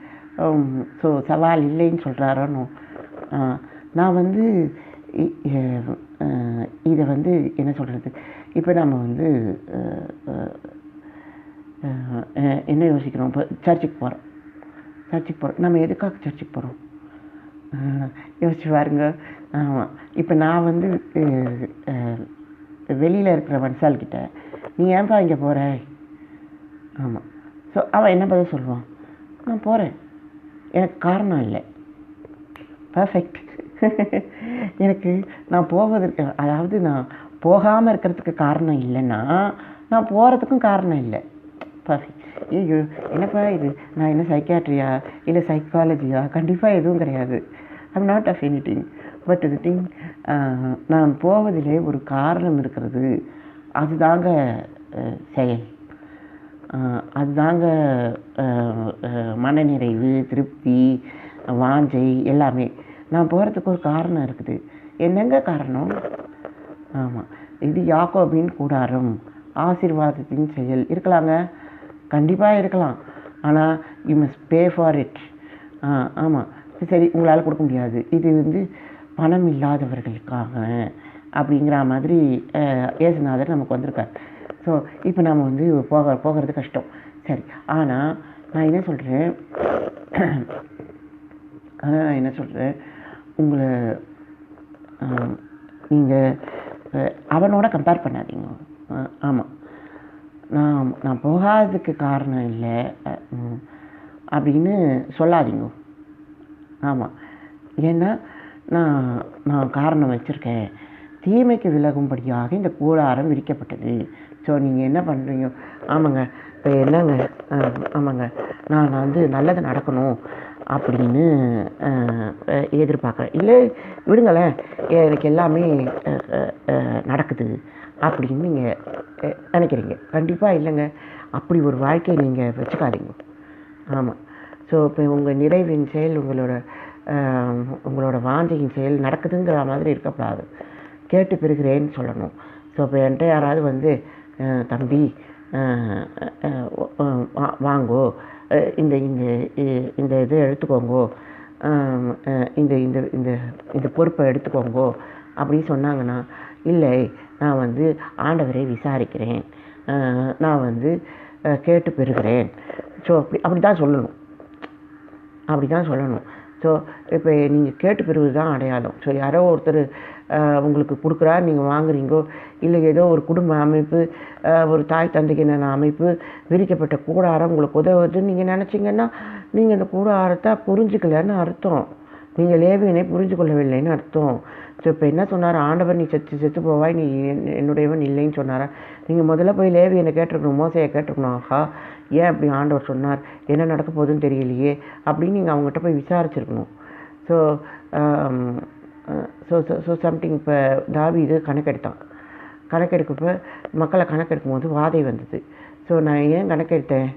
ஸோ சவால் இல்லைன்னு சொல்கிறாரோன்னு. நான் இதை என்ன சொல்கிறது, இப்போ நம்ம என்ன யோசிக்கிறோம்? இப்போ சர்ச்சுக்கு போகிறோம். நம்ம எதுக்காக சர்ச்சுக்கு போகிறோம்? யோசிச்சு பாருங்க. ஆமாம், இப்போ நான் வெளியில் இருக்கிற வன்சால்கிட்ட நீ ஏன்பா இங்கே போகிற? ஆமாம், ஸோ அவன் என்ன பதில் சொல்லுவான்? நான் போகிறேன், எனக்கு காரணம் இல்லை. பர்ஃபெக்ட். எனக்கு நான் போவதற்கு, அதாவது நான் போகாமல் இருக்கிறதுக்கு காரணம் இல்லைன்னா நான் போகிறதுக்கும் காரணம் இல்லை. பர்ஃபெக்ட். ஐயோ என்னப்பா இது, நான் என்ன சைக்காட்ரியா இல்லை சைக்காலஜியா? கண்டிப்பாக எதுவும் கிடையாது. I'm not of anything. But the thing, நான் போவதிலே ஒரு காரணம் இருக்கிறது. அதுதாங்க செயல், அதுதாங்க மனநிறைவு, திருப்தி, வாஞ்சை எல்லாமே. நான் போகிறதுக்கு ஒரு காரணம் இருக்குது. என்னங்க காரணம்? ஆமாம், இது யாக்கோபின் கூடாரம், ஆசீர்வாதத்தின் செயல். இருக்கலாங்க, கண்டிப்பாக இருக்கலாம். ஆனால் you must pay for it. ஆமாம், சரி, உங்களால் கொடுக்க முடியாது, இது பணம் இல்லாதவர்களுக்காக அப்படிங்கிற மாதிரி இயேசுநாதர் நமக்கு வந்திருக்கார். ஸோ இப்போ நம்ம போகிறது கஷ்டம். சரி, ஆனால் நான் என்ன சொல்கிறேன், உங்களை நீங்கள் அவனோட கம்பேர் பண்ணாதீங்க. ஆமாம், நான் போகாததுக்கு காரணம் இல்லை அப்படின்னு சொல்லாதீங்க. ஆமாம், ஏன்னா நான் காரணம் வச்சுருக்கேன். தீமைக்கு விலகும்படியாக இந்த கூடாரம் விரிக்கப்பட்டது. ஸோ நீங்கள் என்ன பண்ணுறீங்க? ஆமாங்க, இப்போ என்னங்க, ஆமாங்க, நான் நல்லது நடக்கணும் அப்படின்னு எதிர்பார்க்குறேன். இல்லை விடுங்களேன், எனக்கு எல்லாமே நடக்குது அப்படின்னு நீங்கள் நினைக்கிறீங்க. கண்டிப்பாக இல்லைங்க, அப்படி ஒரு வாழ்க்கையை நீங்கள் வச்சுக்காதீங்க. ஆமாம், ஸோ இப்போ உங்கள் நிறைவின் செயல், உங்களோட வாஞ்சையின் செயல் நடக்குதுங்கிற மாதிரி இருக்கக்கூடாது. கேட்டு பெறுகிறேன்னு சொல்லணும். ஸோ இப்போ என்கிட்ட யாராவது தம்பி வாங்கோ, இந்த இதை எடுத்துக்கோங்கோ, இந்த பொறுப்பை எடுத்துக்கோங்கோ அப்படின்னு சொன்னாங்கன்னா, இல்லை நான் ஆண்டவரை விசாரிக்கிறேன், நான் கேட்டு பெறுகிறேன். ஸோ அப்படி தான் சொல்லணும். ஸோ இப்போ நீங்கள் கேட்டு பெறுவது தான் அடையாளம். ஸோ யாரோ ஒருத்தர் உங்களுக்கு கொடுக்குறா, நீங்கள் வாங்குறீங்கோ, இல்லை ஏதோ ஒரு குடும்ப அமைப்பு, ஒரு தாய் தந்தைக்கின அமைப்பு, விரிக்கப்பட்ட கூடாரம் உங்களுக்கு உதவுதுன்னு நீங்கள் நினச்சிங்கன்னா, நீங்கள் இந்த கூடாரத்தை புரிஞ்சுக்கலன்னு அர்த்தம். நீங்கள் லேவியனை புரிஞ்சு கொள்ளவில்லைன்னு அர்த்தம். ஸோ இப்போ என்ன சொன்னார் ஆண்டவர்? நீ செத்து போவாய், நீ என்னுடையவன் இல்லைன்னு சொன்னாரா? நீங்கள் முதல்ல போய் லேவியனை கேட்டிருக்கணும், மோசையை கேட்டிருக்கணும். ஆஹா, ஏன் அப்படி ஆண்டவர் சொன்னார், என்ன நடக்க போகுதுன்னு தெரியலையே அப்படின்னு நீங்கள் அவங்ககிட்ட போய் விசாரிச்சிருக்கணும். So something. இப்போ தாவீது கணக்கெடுக்கப்போ மக்களை கணக்கெடுக்கும் போது வாதை வந்தது. ஸோ நான் ஏன் கணக்கெடுத்தேன்?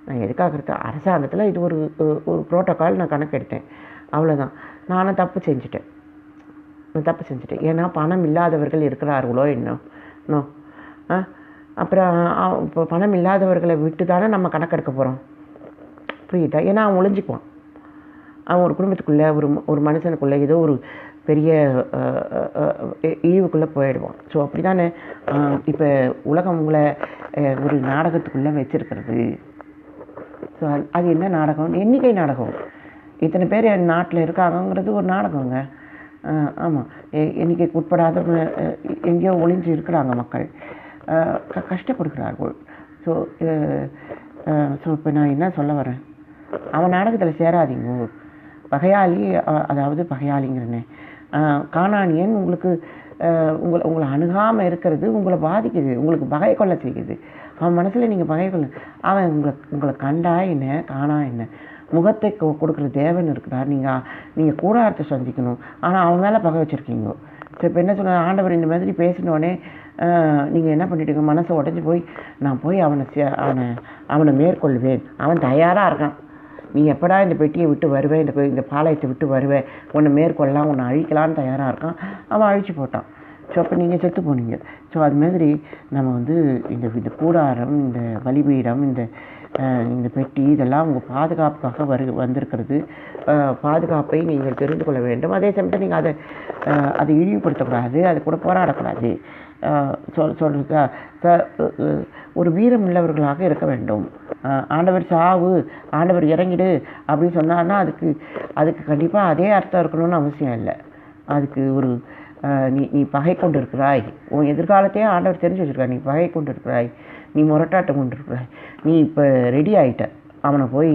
நான் எதுக்காக எடுத்தேன்? அரசாங்கத்தில் இது ஒரு ப்ரோட்டோக்கால், நான் கணக்கெடுத்தேன், அவ்வளோதான். நானும் தப்பு செஞ்சுட்டேன். ஏன்னா பணம் இல்லாதவர்கள் இருக்கிறார்களோ இன்னும். அப்புறம் இப்போ பணம் இல்லாதவர்களை விட்டு தானே நம்ம கணக்கெடுக்க போகிறோம், புரியுதா? ஏன்னா அவன் ஒளிஞ்சிக்குவான். அவன் ஒரு குடும்பத்துக்குள்ளே, ஒரு மனுஷனுக்குள்ளே ஏதோ ஒரு பெரிய ஈவுக்குள்ளே போயிடுவான். ஸோ அப்படி தானே இப்போ உலகம் உங்களை ஒரு நாடகத்துக்குள்ளே வச்சுருக்கிறது. ஸோ அது என்ன நாடகம்? எண்ணிக்கை நாடகம். இத்தனை பேர் என் நாட்டில் இருக்காங்கங்கிறது ஒரு நாடகங்க. ஆமாம், எண்ணிக்கைக்கு உட்படாத எங்கேயோ ஒளிஞ்சு இருக்கிறாங்க மக்கள், கஷ்டப்படுகிறார்கள். ஸோ இப்போ நான் என்ன சொல்ல வரேன், அவன் நாடகத்தில் சேராதீங்க. பகையாளிங்கிறனே, கானானியன் உங்களை அணுகாமல் இருக்கிறது உங்களை பாதிக்குது, உங்களுக்கு பகை கொள்ள செய்யுது. அவன் மனசில் நீங்கள் பகை கொள்ள, அவன் உங்களை கண்டா என்ன காணா என்ன, முகத்தை கொடுக்குற தேவன் இருக்கிறார். நீங்கள் கூடாரத்தை சந்திக்கணும், ஆனால் அவன் மேலே பகை வச்சுருக்கீங்க. ஸோ இப்போ என்ன சொன்ன ஆண்டவர் இந்த மாதிரி பேசினோடனே நீங்கள் என்ன பண்ணிட்டீங்க? மனசை உடஞ்சி போய் நான் போய் அவனை மேற்கொள்வேன், அவன் தயாராக இருக்கான். நீ எப்படா இந்த பெட்டியை விட்டு வருவேன், இந்த பாளையத்தை விட்டு வருவேன், உன்னை மேற்கொள்ளலாம், உன்னை அழிக்கலான்னு தயாராக இருக்கான். அவன் அழிச்சு போட்டான். ஸோ அப்போ நீங்கள் செத்து போனீங்க. ஸோ அது மாதிரி நம்ம வந்து இந்த கூடாரம், இந்த பலிபீடம், இந்த பெட்டி இதெல்லாம் உங்கள் பாதுகாப்புக்காக வந்திருக்கிறது. பாதுகாப்பை நீங்கள் தெரிந்து கொள்ள வேண்டும். அதே சமயத்தில் நீங்கள் அதை இழிவுபடுத்தக்கூடாது, அது கூட போராடக்கூடாது. சொல்கிறதா ஒரு வீரம் உள்ளவர்களாக இருக்க வேண்டும். ஆண்டவர் சாவு, ஆண்டவர் இறங்கிடு அப்படின்னு சொன்னான்னா அதுக்கு கண்டிப்பாக அதே அர்த்தம் இருக்கணும்னு அவசியம் இல்லை. அதுக்கு ஒரு நீ பகை கொண்டு இருக்கிறாய், உன் எதிர்காலத்தையே ஆண்டவர் தெரிஞ்சு வச்சுருக்காய், நீ பகை கொண்டு இருக்கிறாய், நீ முரட்டாட்டம் கொண்டு இருக்கிறாய், நீ இப்போ ரெடி ஆகிட்ட அவனை போய்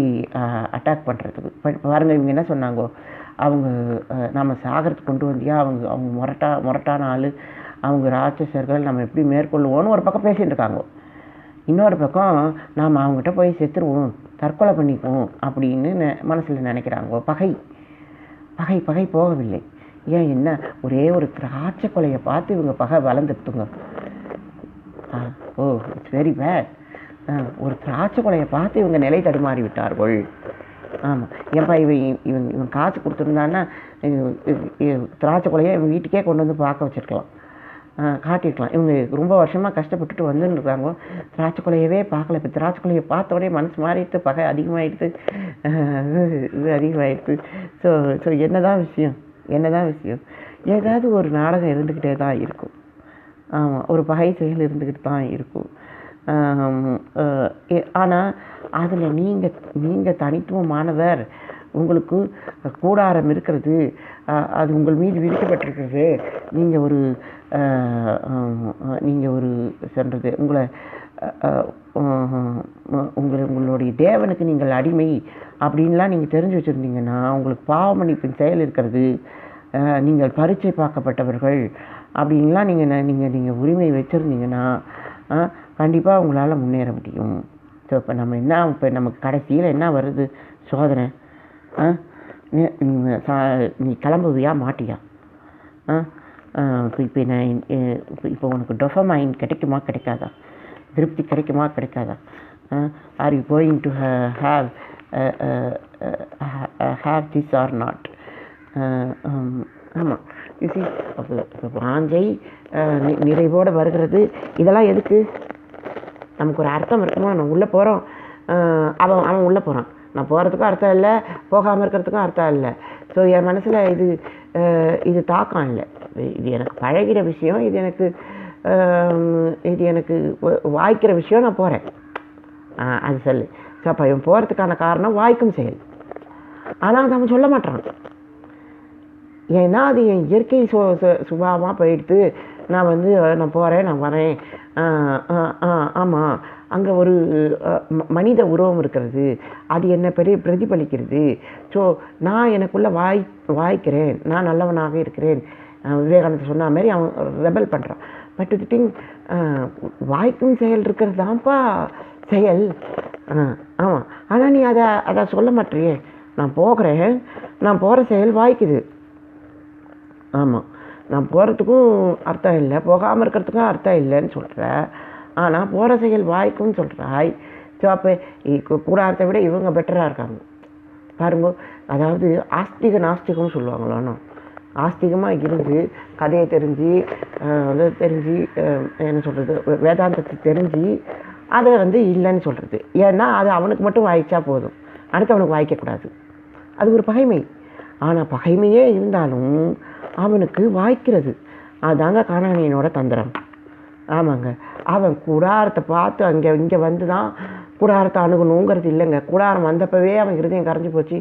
அட்டாக் பண்ணுறதுக்கு. பாருங்கள், இவங்க என்ன சொன்னாங்கோ, அவங்க நம்ம சாகரத்துக்கு கொண்டு வந்தியா, அவங்க முரட்டான ஆள், அவங்க ராட்சசர்கள், நம்ம எப்படி மேற்கொள்ளுவோன்னு ஒரு பக்கம் பேசிகிட்டு இருக்காங்க. இன்னொரு பக்கம் நாம் அவங்ககிட்ட போய் செத்துருவோம், தற்கொலை பண்ணிக்குவோம் அப்படின்னு மனசில் நினைக்கிறாங்க. பகை போகவில்லை. ஏன், என்ன, ஒரே ஒரு திராட்சை கொலையை பார்த்து இவங்க பகை வளர்ந்துட்டுங்க. It's very bad. ஒரு திராட்சை கொலையை பார்த்து இவங்க நிலை தடுமாறி விட்டார்கள். ஆமாம், ஏன்பா இவன் காசு கொடுத்துருந்தான்னா திராட்சை கொலையை இவங்க வீட்டுக்கே கொண்டு வந்து பார்க்க வச்சுருக்கலாம், காட்டியிருக்கலாம். இவங்க ரொம்ப வருஷமாக கஷ்டப்பட்டுட்டு வந்துருக்காங்க, திராட்சை கொலையவே பார்க்கல. இப்போ திராட்சை கொலையை பார்த்தோடனே மனசு மாறிடுது, பகை அதிகமாகிடுது, இது அதிகமாகிடுது. ஸோ என்னதான் விஷயம், ஏதாவது ஒரு நாடகம் இருந்துக்கிட்டே தான் இருக்கும். ஆமாம், ஒரு பகை செயல் இருந்துக்கிட்டு தான் இருக்கும். ஆனால் அதில் நீங்கள் தனித்துவமானவர், உங்களுக்கு கூடாரம் இருக்கிறது, அது உங்கள் மீது விதிக்கப்பட்டிருக்கிறது. நீங்கள் ஒரு சொல்கிறது உங்களுடைய தேவனுக்கு நீங்கள் அடிமை அப்படின்லாம் நீங்கள் தெரிஞ்சு வச்சுருந்தீங்கன்னா, உங்களுக்கு பாவ மன்னிப்பின் செயல் இருக்கிறது, நீங்கள் பரீட்சை பார்க்கப்பட்டவர்கள் அப்படின்லாம் நீங்கள் உரிமை வச்சுருந்தீங்கன்னா கண்டிப்பாக உங்களால் முன்னேற முடியும். ஸோ இப்போ நமக்கு கடைசியில் என்ன வருது, சோதனை. நீ கிளம்புவியா மாட்டியா? இப்போ உனக்கு டொபமைன் கிடைக்குமா கிடைக்காதா, திருப்தி கிடைக்குமா கிடைக்காதா? Are you going to have this or not? ஆமாம், இப்போ வாஞ்சை நிறைவோடு வருகிறது. இதெல்லாம் எதுக்கு? நமக்கு ஒரு அர்த்தம் இருக்குமா? நம்ம உள்ளே போகிறோம், அவன் உள்ளே போகிறான், நான் போகிறதுக்கும் அர்த்தம் இல்லை, போகாமல் இருக்கிறதுக்கும் அர்த்தம் இல்லை. ஸோ என் மனசில் இது தாக்கம் இல்லை, இது எனக்கு பழகிற விஷயம், இது எனக்கு வாய்க்கிற விஷயம், நான் போகிறேன், அது சொல்லு. ஸோ அப்போ இவன் போகிறதுக்கான காரணம் வாய்க்கும் செயல். ஆனால் அது அவன் சொல்ல மாட்டான். ஏன்னா அது என் இயற்கை சுபாவமாக போயிடுத்து. நான் போகிறேன், நான் வரேன். ஆமாம், அங்கே ஒரு மனித உருவம் இருக்கிறது, அது என்ன பிரதிபலிக்கிறது. ஸோ நான் எனக்குள்ளே வாய்க்கிறேன், நான் நல்லவனாக இருக்கிறேன். விவேகானந்தர் சொன்ன மாதிரி அவன் ரெபல் பண்ணுறான். பட் திங் வாய்க்கும் செயல் இருக்கிறது தான்ப்பா செயல். ஆமாம், ஆனால் நீ அதை சொல்ல மாட்டியே. நான் போகிறேன், நான் போகிற செயல் வாய்க்குது. ஆமாம், நான் போகிறதுக்கும் அர்த்தம் இல்லை, போகாமல் இருக்கிறதுக்கும் அர்த்தம் இல்லைன்னு சொல்கிற. ஆனால் போகிற செயல் வாய்க்கும்னு சொல்கிறாய். ஸோ அப்போ கூடாரத்தை விட இவங்க பெட்டராக இருக்காங்க பாருங்க. அதாவது நாஸ்திகம்னு சொல்லுவாங்களோ, ஆஸ்திகமாக இருந்து கதையை தெரிஞ்சு என்ன சொல்கிறது, வேதாந்தத்தை தெரிஞ்சு அதை இல்லைன்னு சொல்கிறது. ஏன்னா அது அவனுக்கு மட்டும் வாய்ச்சா போதும், அடுத்தவனுக்கு வாய்க்கக்கூடாது. அது ஒரு பகைமை. ஆனால் பகைமையே இருந்தாலும் அவனுக்கு வாய்க்கிறது. அதுதாங்க கானானியனோட தந்திரம். ஆமாங்க, அவன் கூடாரத்தை பார்த்து இங்கே வந்து தான் கூடாரத்தை அணுகணுங்கிறது இல்லைங்க. கூடாரம் வந்தப்பவே அவன் இருதயம் கரைஞ்சி போச்சு,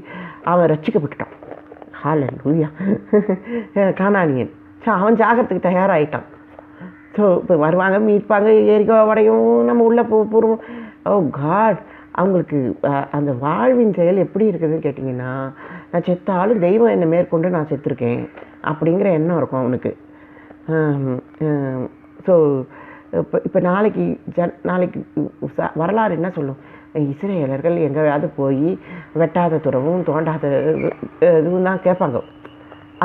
அவன் ரட்சிக்கப்பட்டுட்டான். ஹல்லேலூயா. கானானியன். ஸோ அவன் ஜாகிறதுக்கு தயாராகிட்டான். ஸோ இப்போ வருவாங்க, மீட்பாங்க, எரிக்கோ வடையும் நம்ம உள்ளே போகிறோம். ஓ காட், அவங்களுக்கு அந்த வாழ்வின் செயல் எப்படி இருக்குதுன்னு கேட்டிங்கன்னா, நான் செத்தாலும் தெய்வம் என்னை மேற்கொண்டு நான் செத்துருக்கேன் அப்படிங்கிற எண்ணம் இருக்கும் அவனுக்கு. ஸோ இப்போ நாளைக்கு வரலாறு என்ன சொல்லும், இஸ்ரேலர்கள் எங்கேயாவது போய் வெட்டாத துறவும் தோண்டாத இதுவும் தான் கேட்பாங்க.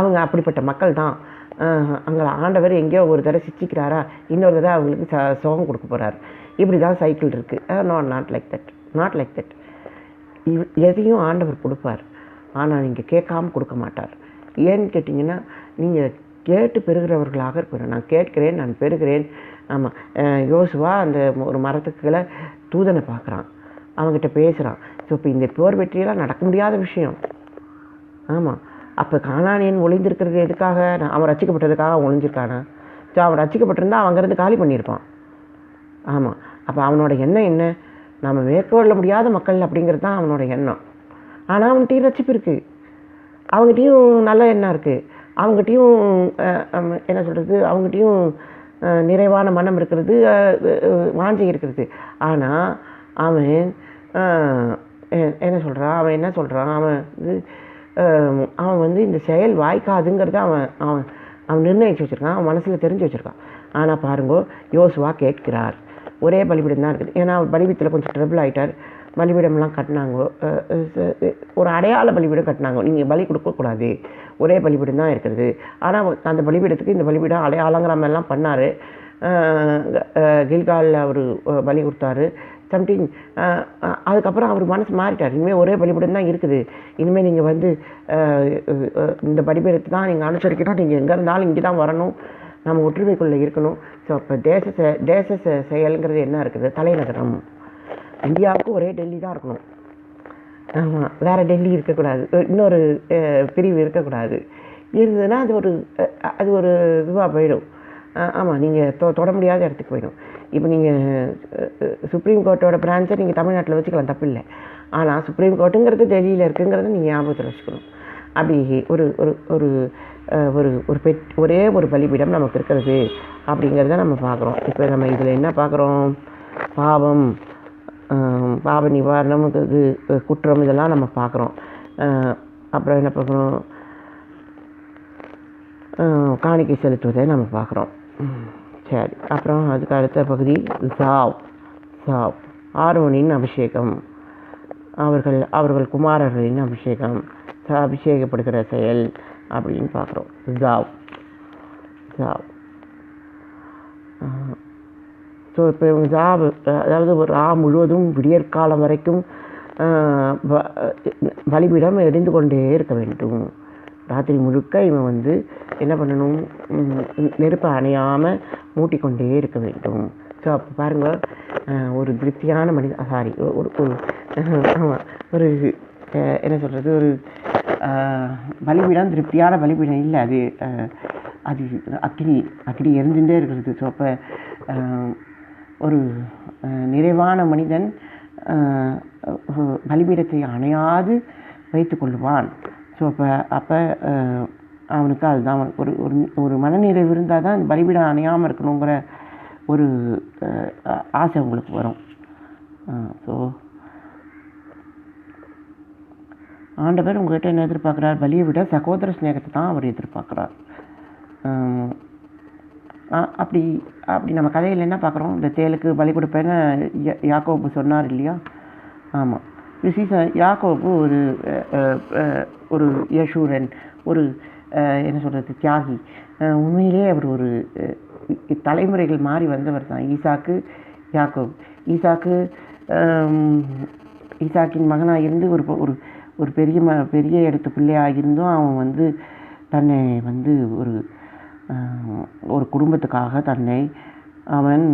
அவங்க அப்படிப்பட்ட மக்கள் தான். அங்கே ஆண்டவர் எங்கேயோ ஒரு தடவை சிச்சிக்கிறாரா, இன்னொரு தடவை அவங்களுக்கு சுகம் கொடுக்க போகிறார். இப்படி தான் சைக்கிள் இருக்குது. Not like that. எதையும் ஆண்டவர் கொடுப்பார். ஆனால் நீங்கள் கேட்காம கொடுக்க மாட்டார். ஏன்னு கேட்டிங்கன்னா, நீங்கள் கேட்டு பெறுகிறவர்களாக இருக்கணும். நான் கேட்கிறேன், நான் பெறுகிறேன். ஆமாம், யோசுவா அந்த ஒரு மரத்துக்குள்ளே தூதனை பார்க்குறான், அவங்ககிட்ட பேசுகிறான். ஸோ இப்போ இந்த போர் வெற்றியெல்லாம் நடக்க முடியாத விஷயம். ஆமாம், அப்போ கானானியன் ஒளிந்திருக்கிறது எதுக்காக? அவன் ரசிக்கப்பட்டதுக்காக அவன் ஒளிஞ்சிருக்கானா? ஸோ அவன் ரசிக்கப்பட்டிருந்தா அவன் அங்கேருந்து காலி பண்ணியிருப்பான். ஆமாம், அப்போ அவனோட எண்ணம் என்ன? நம்ம மேற்கொள்ள முடியாத மக்கள் அப்படிங்கிறது தான் அவனோட எண்ணம். ஆனால் அவன்கிட்டையும் ரட்சிப்பு இருக்குது, அவங்ககிட்டையும் நல்ல எண்ணம் இருக்குது, அவங்ககிட்டையும் என்ன சொல்கிறது, அவங்ககிட்டையும் நிறைவான மனம் இருக்கிறது, வாஞ்சை இருக்கிறது. ஆனால் அவன் என்ன சொல்கிறான், அவன் வந்து இந்த செயல் வாய்க்காதுங்கிறத அவன் நிர்ணயிச்சு வச்சுருக்கான், அவன் மனசில் தெரிஞ்சு வச்சுருக்கான். ஆனால் பாருங்கோ, யோசுவா கேட்கிறார். ஒரே பலிபீடம் தான் இருக்குது. ஏன்னா பலிபீடத்தில் கொஞ்சம் ட்ரபிள் ஆகிட்டார். பலிபீடம்லாம் கட்டினாங்கோ, ஒரு அடையாள பலிபீடம் கட்டினாங்க. நீங்கள் பலி கொடுக்கக்கூடாது, ஒரே பலிபீடம் தான் இருக்கிறது. ஆனால் அந்த பலிபீடத்துக்கு இந்த பலிபீடம் அடையாளங்கிற மாதிரிலாம் பண்ணார். கில்காலில் அவர் பலி கொடுத்தாரு சம்திங். அதுக்கப்புறம் அவர் மனசு மாறிட்டார். இனிமேல் ஒரே பலிபீடம் தான் இருக்குது, இனிமேல் நீங்கள் வந்து இந்த பலிபீடத்தை தான் நீங்கள் அனுசரிக்கணும், நீங்கள் எங்கே இருந்தாலும் இங்கே தான் வரணும், நம்ம ஒற்றுமைக்குள்ளே இருக்கணும். ஸோ அப்போ தேச செயலுங்கிறது என்ன இருக்குது? தலைநகரம். இந்தியாவுக்கு ஒரே டெல்லி தான் இருக்கணும். ஆமாம், வேறு டெல்லி இருக்கக்கூடாது, இன்னொரு பிரிவு இருக்கக்கூடாது. இருந்ததுன்னா அது ஒரு இதுவாக போயிடும். ஆமாம், நீங்கள் தொட முடியாத இடத்துக்கு போயிடும். இப்போ நீங்கள் சுப்ரீம் கோர்ட்டோட பிரான்ச்சை நீங்கள் தமிழ்நாட்டில் வச்சுக்கலாம், தப்பில்லை. ஆனால் சுப்ரீம் கோர்ட்டுங்கிறது டெல்லியில் இருக்குங்கிறத நீங்கள் ஞாபகத்தில் வச்சுக்கணும். அப்படி ஒரு ஒரு ஒரு ஒரு ஒரு ஒரே ஒரு பலிபீடம் நமக்கு இருக்கிறது அப்படிங்கிறத நம்ம பார்க்குறோம். இப்போ நம்ம இதில் என்ன பார்க்குறோம்? பாவ நிவாரணம், இது குற்றம், இதெல்லாம் நம்ம பார்க்குறோம். அப்புறம் என்ன பார்க்குறோம்? காணிக்கை செலுத்துவதை நம்ம பார்க்குறோம். சரி, அப்புறம் அதுக்கு அடுத்த பகுதி சாவ் ஆரோனின் அபிஷேகம், அவர்கள் குமாரர்களின் அபிஷேகம், அபிஷேகப்படுகிற செயல் அப்படின்னு பார்க்குறோம். சாவ். ஸோ இப்போ இவங்க அதாவது ஒரு முழுவதும் விடியற்காலம் வரைக்கும் பலிபீடம் எரிந்து கொண்டே இருக்க வேண்டும். ராத்திரி முழுக்க இவன் வந்து என்ன பண்ணணும்? நெருப்பை அணையாமல் மூட்டிக்கொண்டே இருக்க வேண்டும். ஸோ அப்போ பாருங்கள், ஒரு திருப்தியான ஒரு என்ன சொல்கிறது, ஒரு பலிபீடம் திருப்தியான பலிபீடம் இல்லை, அது அக்னி எரிஞ்சுட்டே இருக்கிறது. ஸோ அப்போ ஒரு நிறைவான மனிதன் பலிபீடத்தை அணையாது வைத்து கொள்ளுவான். ஸோ அப்போ அவனுக்கு அதுதான் ஒரு மனநிறைவு இருந்தால் தான் பலிபீடம் அணையாமல் இருக்கணுங்கிற ஒரு ஆசை உங்களுக்கு வரும். ஸோ ஆண்டவர் உங்கள்கிட்ட என்ன எதிர்பார்க்குறார்? பலியை விட சகோதர ஸ்நேகத்தை தான் அவர் எதிர்பார்க்குறார். அப்படி நம்ம கதையில் என்ன பார்க்குறோம்? இந்த தேலுக்கு பலி கொடுப்பேன்னு யாக்கோபு சொன்னார் இல்லையா? ஆமாம், யாக்கோபு ஒரு யசூரன், ஒரு என்ன சொல்கிறது, தியாகி. உண்மையிலே அவர் ஒரு தலைமுறைகள் மாறி வந்தவர் தான் யாக்கோபு. ஈசாக்கின் மகனாக இருந்து ஒரு பெரிய இடத்து பிள்ளையாக இருந்தும் அவன் வந்து தன்னை வந்து ஒரு குடும்பத்துக்காக தன்னை அவன்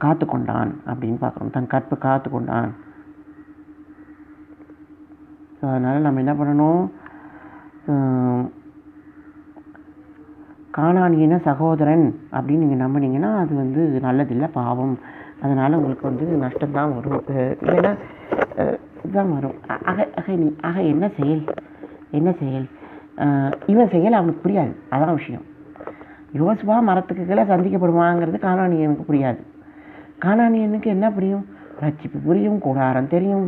காத்து கொண்டான் அப்படின்னு பார்க்குறோம். தன் கற்பை காத்து கொண்டான். ஸோ அதனால் நம்ம என்ன பண்ணணும்? கானானியன சகோதரன் அப்படின்னு நீங்கள் நம்பினீங்கன்னா அது வந்து நல்லதில்லை, பாவம். அதனால் உங்களுக்கு வந்து நஷ்டம்தான் வரும். இல்லைன்னா இதுதான் வரும். ஆக என்ன செயல்? இவன் செயல் அவனுக்கு புரியாது, அதான் விஷயம். யோசுவா மரத்துக்கு கீழே சந்திக்கப்படுவாங்கிறது கானானியனுக்கு புரியாது. கானானியனுக்கு என்ன புரியும்? ரட்சிப்பு புரியும், கூடாரம் தெரியும்,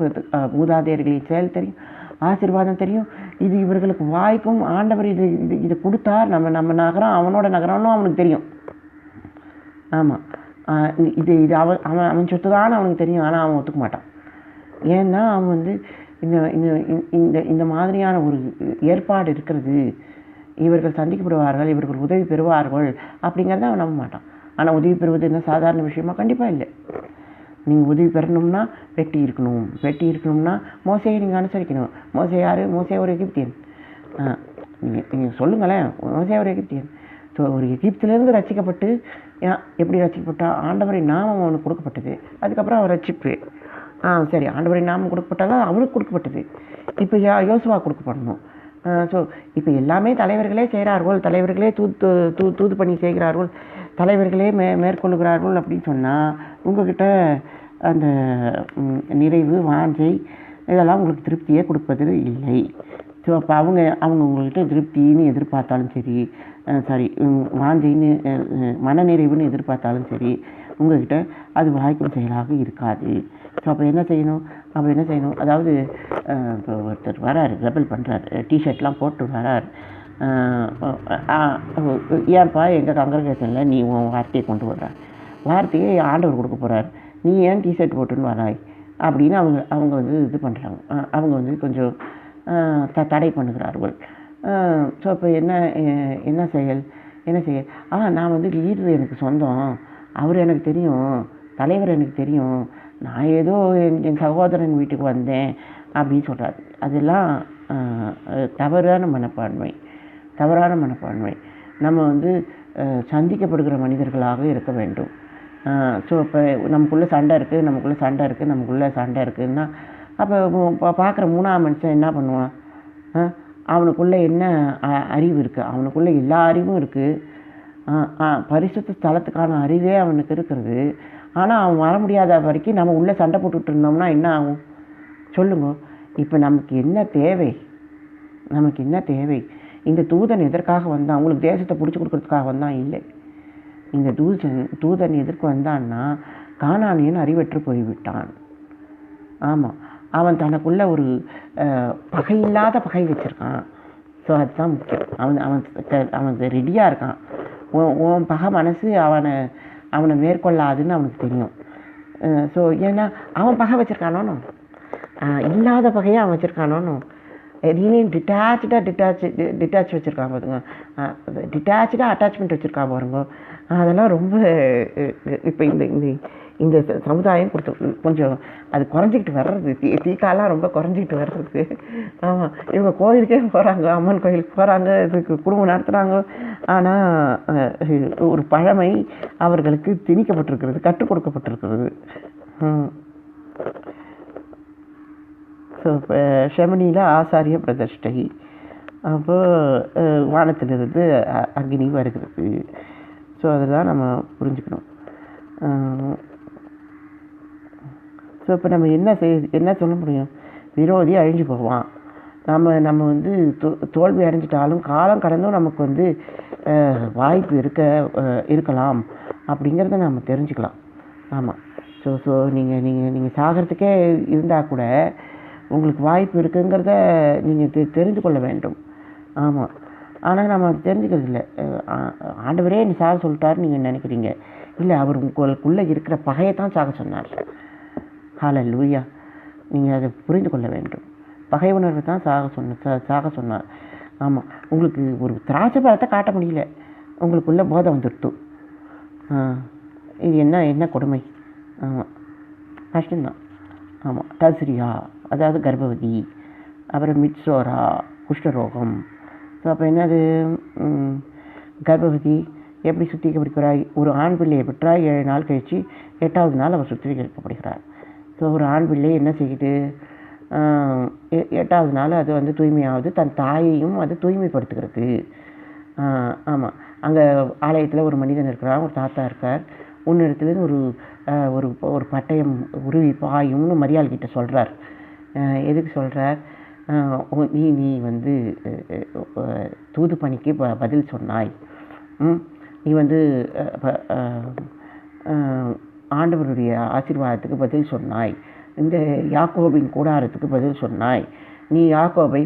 மூதாதையர்களின் செயல் தெரியும், ஆசீர்வாதம் தெரியும். இது இவர்களுக்கு வாய்க்கும். ஆண்டவர் இது கொடுத்தார். நம்ம நகரம் அவனோட நகரம்னு அவனுக்கு தெரியும். ஆமாம், இது அவன் சொத்து தான் அவனுக்கு தெரியும். ஆனால் அவன் ஒத்துக்க மாட்டான். ஏன்னா அவன் வந்து இந்த மாதிரியான ஒரு ஏற்பாடு இருக்கிறது, இவர்கள் சந்திக்கப்படுவார்கள், இவர்கள் உதவி பெறுவார்கள் அப்படிங்கிறத அவன் நம்ப மாட்டான். ஆனால் உதவி பெறுவது என்ன சாதாரண விஷயமா? கண்டிப்பாக இல்லை. நீங்கள் உதவி பெறணும்னா வெட்டி இருக்கணும்னா மோசையை நீங்கள் அனுசரிக்கணும். மோசே யார்? மோசே ஒரு எகிப்தியன். நீங்கள் சொல்லுங்களேன், மோசே ஒரு எகிப்தியன். ஸோ ஒரு எகிப்திலேருந்து ரசிக்கப்பட்டு எப்படி ரசிக்கப்பட்டா? ஆண்டவரின் நாமம் அவனுக்கு கொடுக்கப்பட்டது. அதுக்கப்புறம் அவர் ரட்சிப்பு. சரி, ஆண்டவரின் நாமம் கொடுக்கப்பட்டாலும் அவனுக்கு கொடுக்கப்பட்டது. இப்போ யோசுவா கொடுக்கப்படணும். ஸோ இப்போ எல்லாமே தலைவர்களே செய்கிறார்கள், தலைவர்களே தூது பண்ணி செய்கிறார்கள், தலைவர்களே மேற்கொள்கிறார்கள் அப்படின்னு சொன்னால் உங்கள்கிட்ட அந்த நிறைவு, வாஞ்சை இதெல்லாம் உங்களுக்கு திருப்தியே கொடுப்பது இல்லை. ஸோ அப்போ அவங்க உங்கள்கிட்ட திருப்தின்னு எதிர்பார்த்தாலும் சரி, வாஞ்சைன்னு மனநிறைவுன்னு எதிர்பார்த்தாலும் சரி, உங்கள்கிட்ட அது வாய்க்கும் செயலாக இருக்காது. ஸோ அப்போ என்ன செய்யணும்? அதாவது இப்போ ஒருத்தர் வராரு, ரெபல் பண்ணுறாரு, டிஷர்ட்லாம் போட்டு வராரு. ஏன்ப்பா எங்கள் காங்கிரகேஷனில் நீ உன் வார்த்தையை கொண்டு வர்ற, வார்த்தையை ஆண்டவர் கொடுக்க போகிறார், நீ ஏன் டிஷர்ட் போட்டுன்னு வராய் அப்படின்னு அவங்க வந்து இது பண்ணுறாங்க. அவங்க வந்து கொஞ்சம் தடை பண்ணுகிறார்கள். ஸோ இப்போ என்ன செயல்? நான் வந்து லீடர் எனக்கு சொந்தம், அவர் எனக்கு தெரியும், தலைவர் எனக்கு தெரியும், நான் ஏதோ என் சகோதரன் வீட்டுக்கு வந்தேன் அப்படின்னு சொல்கிறாரு. அதெல்லாம் தவறான மனப்பான்மை. நம்ம வந்து சந்திக்கப்படுகிற மனிதர்களாக இருக்க வேண்டும். ஸோ இப்போ நமக்குள்ளே சண்டை இருக்குதுன்னா அப்போ பார்க்குற மூணாவது மனுஷன் என்ன பண்ணுவான்? அவனுக்குள்ளே என்ன அறிவு இருக்குது? அவனுக்குள்ளே எல்லா அறிவும் இருக்குது, பரிசுத்த ஸ்தலத்துக்கான அறிவே அவனுக்கு இருக்கிறது. ஆனால் அவன் வர முடியாத வரைக்கும் நம்ம உள்ளே சண்டை போட்டுக்கிட்டு இருந்தோம்னா என்ன ஆகும் சொல்லுங்க? இப்போ நமக்கு என்ன தேவை? இந்த தூதன் எதற்காக வந்தான்? அவங்களுக்கு தேசத்தை பிடிச்சி கொடுக்கறதுக்காக வந்தான்? இல்லை. இந்த தூதன் எதற்கு வந்தான்னா, கானானியன் அறிவற்று போய்விட்டான். ஆமாம், அவன் தனக்குள்ள ஒரு பகையில்லாத பகை வச்சுருக்கான். ஸோ அதுதான் முக்கியம். அவன் ரெடியாக இருக்கான். உன் பகை மனசு அவனை மேற்கொள்ளாதுன்னு அவனுக்கு தெரியும். ஸோ ஏன்னா அவன் பகை வச்சுருக்கானோன்னு, இல்லாத பகையை அவன் வச்சுருக்கானோன்னு, எதையும் டிட்டாச் வச்சுருக்கான் பாருங்க, டிட்டாச்சாக அட்டாச்மெண்ட் வச்சுருக்கான் பாருங்க. அதெல்லாம் ரொம்ப இப்போ இந்த சமுதாயம் கொஞ்சம் அது குறைஞ்சிக்கிட்டு வர்றது, தீக்காலாம் ரொம்ப குறைஞ்சிக்கிட்டு வர்றது. ஆமாம், இவங்க கோயிலுக்கே போகிறாங்க, அம்மன் கோயிலுக்கு போகிறாங்க, இதுக்கு குடும்பம் நடத்துகிறாங்க. ஆனால் ஒரு பழமை அவர்களுக்கு திணிக்கப்பட்டிருக்கிறது, கற்றுக் கொடுக்கப்பட்டிருக்கிறது. ஸோ இப்போ ஷெமனியில் ஆசாரிய பிரதிஷ்டை, அப்போ வானத்திலிருந்து அக்னி வருகிறது. ஸோ அதெல்லாம் நம்ம புரிஞ்சுக்கணும். ஸோ இப்போ நம்ம என்ன சொல்ல முடியும்? விரோதி அழிஞ்சு போவான். நம்ம வந்து தோல்வி அடைஞ்சிட்டாலும் காலம் கடந்தும் நமக்கு வந்து வாய்ப்பு இருக்கலாம் அப்படிங்கிறத நம்ம தெரிஞ்சுக்கலாம். ஆமாம். ஸோ நீங்கள் சாகிறதுக்கே இருந்தால் கூட உங்களுக்கு வாய்ப்பு இருக்குங்கிறத நீங்கள் தெரிந்து கொள்ள வேண்டும். ஆமாம், ஆனால் நம்ம அது தெரிஞ்சுக்கிறது இல்லை. ஆண்டவரே நீ சாக சொல்லிட்டாருன்னு நீங்கள் நினைக்கிறீங்க. இல்லை, அவர் உங்களுக்குள்ளே இருக்கிற பகையை தான் சாக சொன்னார். ஹல்லேலூயா. நீங்கள் அதை புரிந்து கொள்ள வேண்டும். பகை உணர்வை தான் சாக சொன்னார். ஆமாம், உங்களுக்கு ஒரு திராட்சை பழத்தை காட்ட முடியல, உங்களுக்குள்ளே போதை வந்துடுத்து. இது என்ன கொடுமை. ஆமாம், கஷ்டம்தான். ஆமாம், டஸ்ரியா அதாவது கர்ப்பவதி, அப்புறம் மிட்சோரா குஷ்டரோகம். ஸோ அப்போ என்னது? கர்ப்பவதி எப்படி சுத்திகரிக்கப்படுகிறாய்? ஒரு ஆண் பிள்ளையை பெற்றால் 7 நாள் கழித்து 8வது நாள் அவர் சுத்திகரிக்கப்படுகிறார். ஸோ ஒரு ஆண் பிள்ளை என்ன செய்யுது? 8வது நாள் அது வந்து தூய்மையாவது, தன் தாயையும் அது தூய்மைப்படுத்துகிறது. ஆமாம், அங்கே ஆலயத்தில் ஒரு மனிதன் இருக்கிறார், ஒரு தாத்தா இருக்கார். ஒன்னிடத்துலேருந்து ஒரு பட்டயம் உருவி பாயும்னு மரியாள் கிட்ட சொல்கிறார். எதுக்கு சொல்கிறார்? நீ வந்து தூது பணிக்கு பதில் சொன்னாய், நீ வந்து ஆண்டவருடைய ஆசீர்வாதத்துக்கு பதில் சொன்னாய், இந்த யாக்கோபின் கூடாரத்துக்கு பதில் சொன்னாய், நீ யாக்கோபை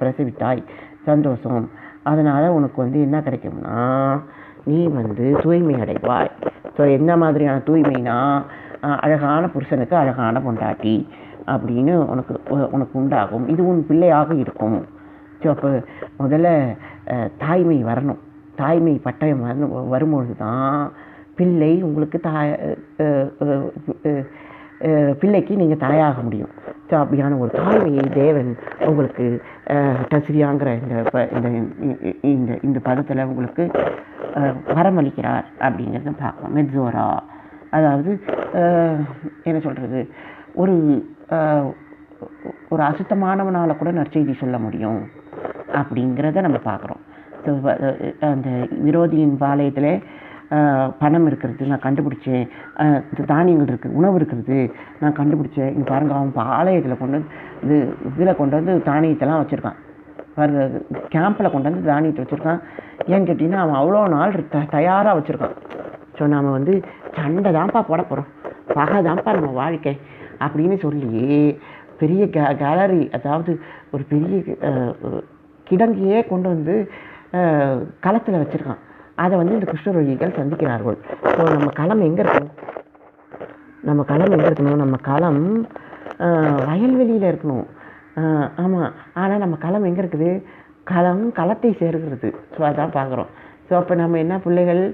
பிரசவித்தாய், சந்தோஷம். அதனால் உனக்கு வந்து என்ன கிடைக்கும்னா, நீ வந்து தூய்மை அடைவாய். ஸோ என்ன மாதிரியான தூய்மைனா, அழகான புருஷனுக்கு அழகான பொண்டாட்டி அப்படின்னு உனக்கு உண்டாகும். இது உன் பிள்ளையாக இருக்கும். ஸோ அப்போ முதல்ல தாய்மை வரணும். தாய்மை பட்டயம் வரும்பொழுது தான் பிள்ளை உங்களுக்கு பிள்ளைக்கு நீங்கள் தாயாக முடியும். ஸோ அப்படியான ஒரு தாய்மையை தேவன் உங்களுக்கு டசிரியாங்கிற இந்த இந்த பதத்தில் உங்களுக்கு வரமளிக்கிறார் அப்படிங்கிறத பார்க்கலாம். மெட்சோரா, அதாவது என்ன சொல்கிறது, ஒரு ஒரு அசுத்தமானவனால் கூட நற்செய்தி சொல்ல முடியும் அப்படிங்கிறத நம்ம பார்க்குறோம். ஸோ அந்த விரோதியின் பாளையத்தில் பணம் இருக்கிறது நான் கண்டுபிடிச்சேன், தானியங்கள் இருக்குது, உணவு இருக்கிறது நான் கண்டுபிடிச்சேன். இங்கே பாருங்க, அவன் பாளையத்தில் கொண்டு வந்து இதில் கொண்டு வந்து தானியத்தெல்லாம் வச்சுருக்கான் பாருங்க, கேம்பில் கொண்டு வந்து தானியத்தை வச்சுருக்கான். ஏன்னு கேட்டிங்கன்னா அவன் அவ்வளோ நாள் தயாராக வச்சுருக்கான். ஸோ நாம் வந்து சண்டை தான்ப்பா போட போகிறோம், பகை தான்ப்பா நம்ம வாழ்க்கை அப்படின்னு சொல்லி பெரிய கேலரி, அதாவது ஒரு பெரிய கிடங்கியே கொண்டு வந்து களத்தில் வச்சுருக்கான். அதை வந்து இந்த குஷ்டரோகிகள் சந்திக்கிறார்கள். ஸோ நம்ம களம் எங்கே இருக்கணும்? நம்ம களம் வயல்வெளியில் இருக்கணும். ஆமாம், ஆனால் நம்ம களம் எங்கே இருக்குது? களத்தை சேர்கிறது. ஸோ அதான் பார்க்குறோம். ஸோ அப்போ நம்ம என்ன பிள்ளைகள்?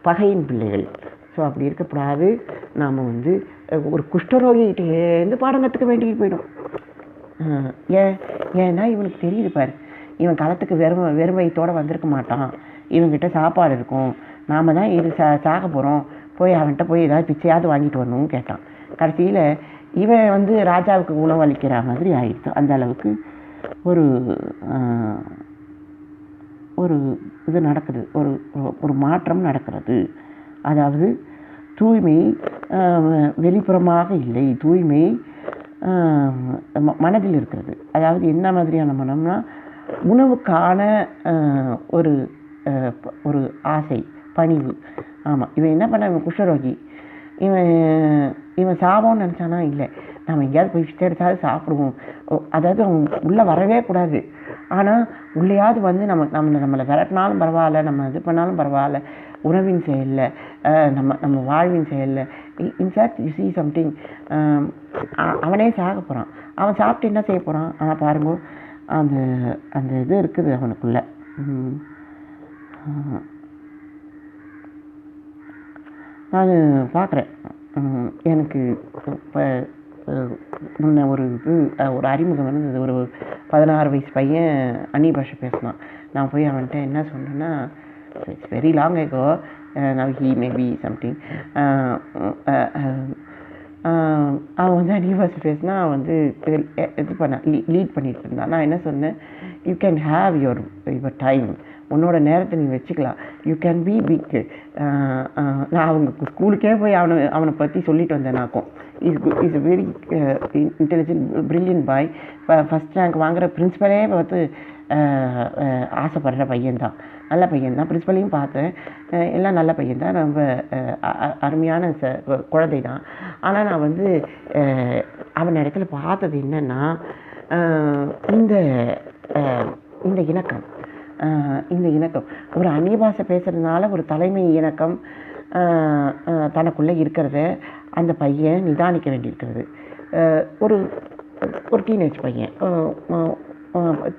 பகையின் பிள்ளைகள். ஸோ அப்படி இருக்கக்கூடாது. நாம் வந்து ஒரு குஷ்டரோகிகிட்டேருந்து பாடம் கற்றுக்க வேண்டியது போயிடும். ஏன்னா இவனுக்கு தெரியுது பாரு, இவன் களத்துக்கு வெறும் வயிற்றோடு வந்திருக்க மாட்டான், இவன்கிட்ட சாப்பாடு இருக்கும், நாம் தான் இது சாக போகிறோம், போய் அவன்கிட்ட போய் ஏதாவது பிச்சையாவது வாங்கிட்டு வரணும்னு கேட்டான். கடைசியில் இவன் வந்து ராஜாவுக்கு உணவளிக்கிற மாதிரி ஆயிடுச்சு. அந்த அளவுக்கு ஒரு இது நடக்குது, ஒரு மாற்றம் நடக்கிறது. அதாவது தூய்மை வெளிப்புறமாக இல்லை, தூய்மை மனதில் இருக்கிறது. அதாவது என்ன மாதிரியான மனம்னா, உணவுக்கான ஒரு ஆசை, பணிவு. ஆமாம், இவன் என்ன பண்ண, இவன் குஷ்டரோகி, இவன் சாவோன்னு நினச்சானா? இல்லை, நம்ம எங்கேயாவது போய் ஃபிஷ் எடுத்தாவது சாப்பிடுவோம். அதாவது அவன் உள்ளே வரவே கூடாது. ஆனால் உள்ளேயாவது வந்து நம்மளை விரட்டினாலும் பரவாயில்ல, நம்ம இது பண்ணாலும் பரவாயில்ல, உணவின் செயலில், நம்ம வாழ்வின் செயலில். இன்ஃபேக்ட் யூ சி சம்திங், அவனே சாக போகிறான், அவன் சாப்பிட்டு என்ன செய்ய போகிறான்? ஆனால் பாருங்க, அந்த இது இருக்குது அவனுக்குள்ள. நான் பார்க்குறேன், எனக்கு இப்போ முன்ன ஒரு அறிமுகம் இருந்தது. ஒரு 16 வயசு பையன் அந்நிய பாஷை பேசினான். நான் போய் அவன்கிட்ட என்ன சொன்னேன்னா, it's very long ago, now he may be something, அவன் வந்து அந்நிய பாஷை பேசினா, அவன் வந்து இது லீட் பண்ணிட்டு இருந்தான். நான் என்ன சொன்னேன், you can have your time, உன்னோட நேரத்தை நீ வச்சுக்கலாம், யூ கேன் பி பிக். நான் அவங்க ஸ்கூலுக்கே போய் அவனை பற்றி சொல்லிட்டு வந்தேன். நாக்கும் is very intelligent brilliant boy, first rank வாங்குகிற பிரின்ஸிபலே பார்த்து ஆசைப்படுற பையன்தான், நல்ல பையன்தான். பிரின்ஸிபலையும் பார்த்தேன், எல்லாம் நல்ல பையன்தான், ரொம்ப அருமையான குழந்தை தான். ஆனால் நான் வந்து அவன் இடத்துல பார்த்தது என்னென்னா, இந்த இணக்கம் ஒரு அந்நிய பாஷை பேசுகிறதுனால ஒரு தலைமை இணக்கம் தனக்குள்ளே இருக்கிறத அந்த பையன் நிதானிக்க வேண்டியிருக்கிறது. ஒரு டீனேஜ் பையன்